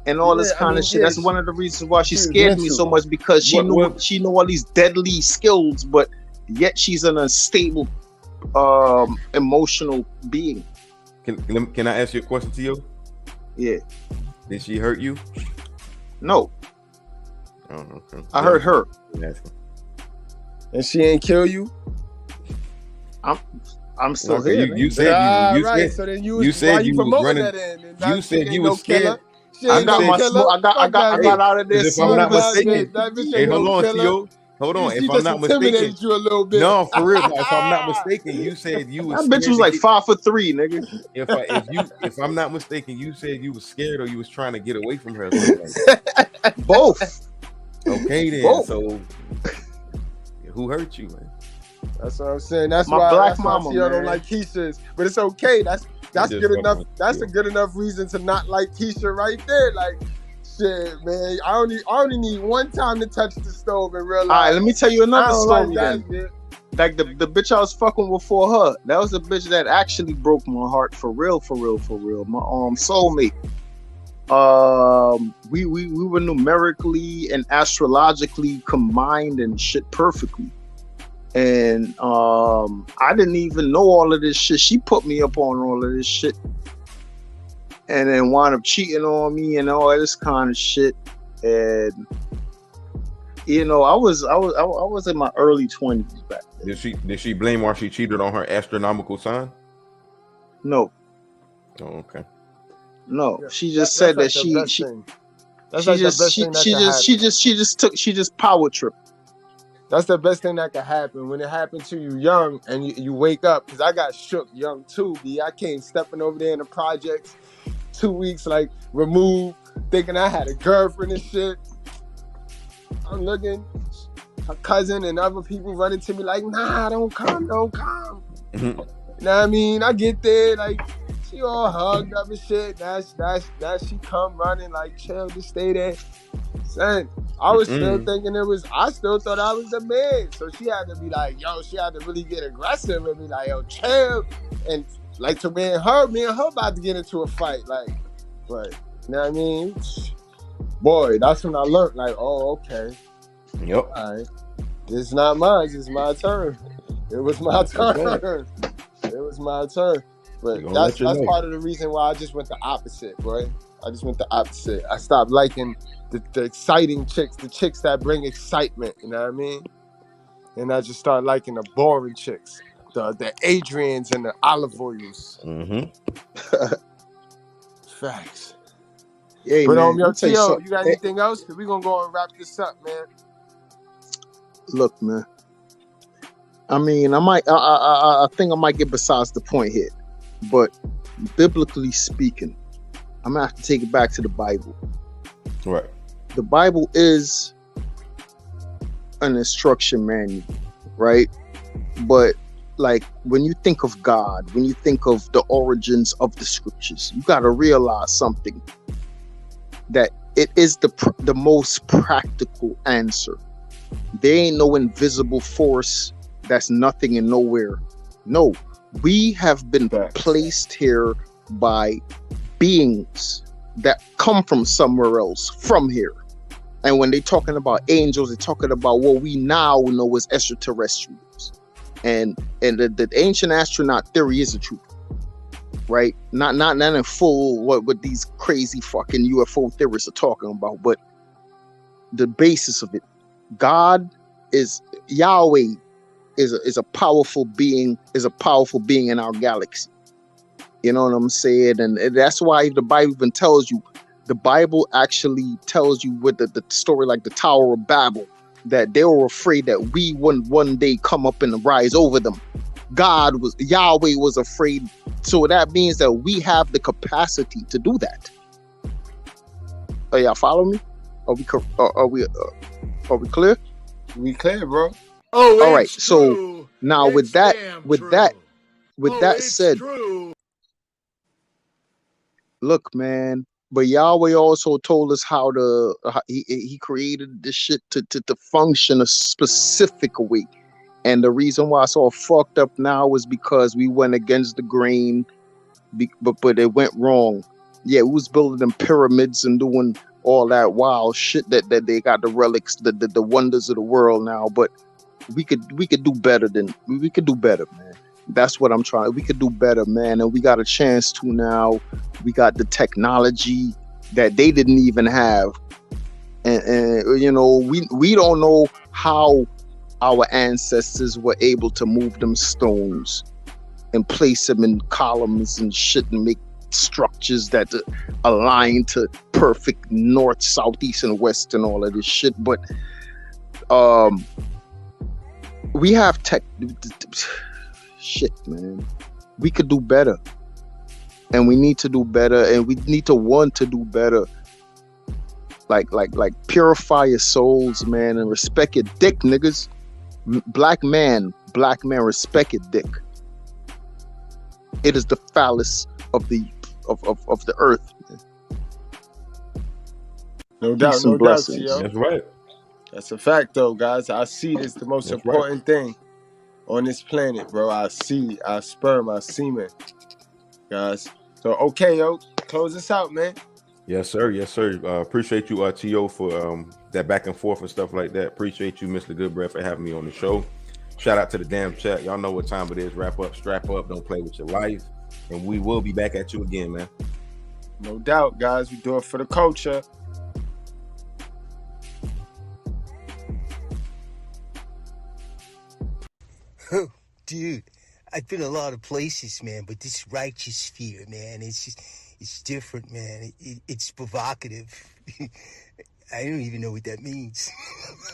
and all this kind of shit. That's one of the reasons why she scared me so much, because she knew all these deadly skills, but yet she's an unstable emotional being. Can I ask you a question, Tio? Yeah. Did she hurt you? No. Oh, okay. I hurt her. And she ain't kill you? I'm still here. You said you right. said, so then you said you was running. That in you said you was scared. I got out of this. If I'm not mistaken, hey, hold on, Tio. Hold on. If I'm not mistaken, you a little bit. No, for real. If I'm not mistaken, you said you was. That bitch was like 5'3", nigga. If I'm not mistaken, you said you was scared or you was trying to get away from her. Both. Okay then. Both. So who hurt you, man? That's what I'm saying. That's my why black mama. I don't like Keisha's, but it's okay. That's good enough. That's a good enough reason to not like Keisha right there. Like. Shit, man. I only need one time to touch the stove and realize. All right, let me tell you another story. Like the bitch I was fucking with for her. That was a bitch that actually broke my heart for real. My soulmate. We were numerically and astrologically combined and shit perfectly. And I didn't even know all of this shit. She put me up on all of this shit. And then wound up cheating on me and all this kind of shit. And I was in my early 20s back then. Did she blame why she cheated on her astronomical sign? No. Oh, okay. No, she just said that she just power tripped. That's the best thing that could happen when it happened to you young and you wake up. Because I got shook young too, B. I came stepping over there in the projects 2 weeks, like, removed, thinking I had a girlfriend and shit. I'm looking, her cousin and other people running to me like, nah, don't come. You know what I mean? I get there, like, she all hugged up and shit. Now she come running, like, chill, just stay there. Son, I was still thinking I still thought I was the man. So she had to be like, yo, she had to really get aggressive and be like, yo, chill. And like to me and her about to get into a fight. Like, but you know what I mean? Boy, that's when I learned, like, oh, okay. Yep. All right. This is not mine, it's my turn. It was my turn. It was my turn. But that's part of the reason why I just went the opposite, boy. I just went the opposite. I stopped liking the exciting chicks, the chicks that bring excitement, you know what I mean? And I just started liking the boring chicks, the Adrians and the olive oils. Facts. Hey, But man, yo, let me tell you T.O., something. you got anything else? We're going to go and wrap this up, man. Look, man. I mean, I think I might get besides the point here. But biblically speaking, I'm going to have to take it back to the Bible. Right. The Bible is an instruction manual, right? But like when you think of God, when you think of the origins of the scriptures, you got to realize something, that it is the most practical answer. There ain't no invisible force that's nothing and nowhere. No, we have been placed here by beings that come from somewhere else, from here. And when they're talking about angels, they're talking about what we now know as extraterrestrials. And the ancient astronaut theory is the truth, right? Not in full what these crazy fucking UFO theorists are talking about, but the basis of it. God is Yahweh is a powerful being, in our galaxy. You know what I'm saying? And that's why the Bible even tells you, the Bible actually tells you with the story like the Tower of Babel, that they were afraid that we wouldn't one day come up and rise over them. Yahweh was afraid. So that means that we have the capacity to do that. Oh, y'all follow me? Are we clear? We clear, bro. Oh, all right. it's So true. now It's with that Oh, said, true. look, man. But Yahweh also told us how he created this shit to function a specific way. And the reason why it's all fucked up now is because we went against the grain, but it went wrong. Yeah, we was building them pyramids and doing all that wild shit that they got the relics, the wonders of the world now. But we could do better we could do better, man. That's what I'm trying. We could do better, man. And we got a chance to now. We got the technology that they didn't even have. And you know, we don't know how our ancestors were able to move them stones and place them in columns and shit and make structures that align to perfect north, south, east, and west and all of this shit. But we have tech shit, man. We could do better, and we need to do better, and we need to want to do better. Like purify your souls, man, and respect your dick, niggas. Black man, respect your dick. It is the phallus of the earth. Man. No doubt, no doubt, T.O. That's right. That's a fact, though, guys. Our seed is the most important thing on this planet, bro. Our seed, our sperm, our semen, guys. So, okay, yo, close us out, man. Yes, sir. Yes, sir. Appreciate you, T.O., for that back and forth and stuff like that. Appreciate you, Mr. Goodbread, for having me on the show. Shout out to the damn chat. Y'all know what time it is. Wrap up, strap up, don't play with your life. And we will be back at you again, man. No doubt, guys. We do it for the culture. Oh, dude, I've been a lot of places, man, but this righteous fear, man, it's different, man. It's provocative. I don't even know what that means.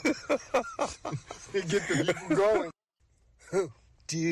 Get the people going. Oh.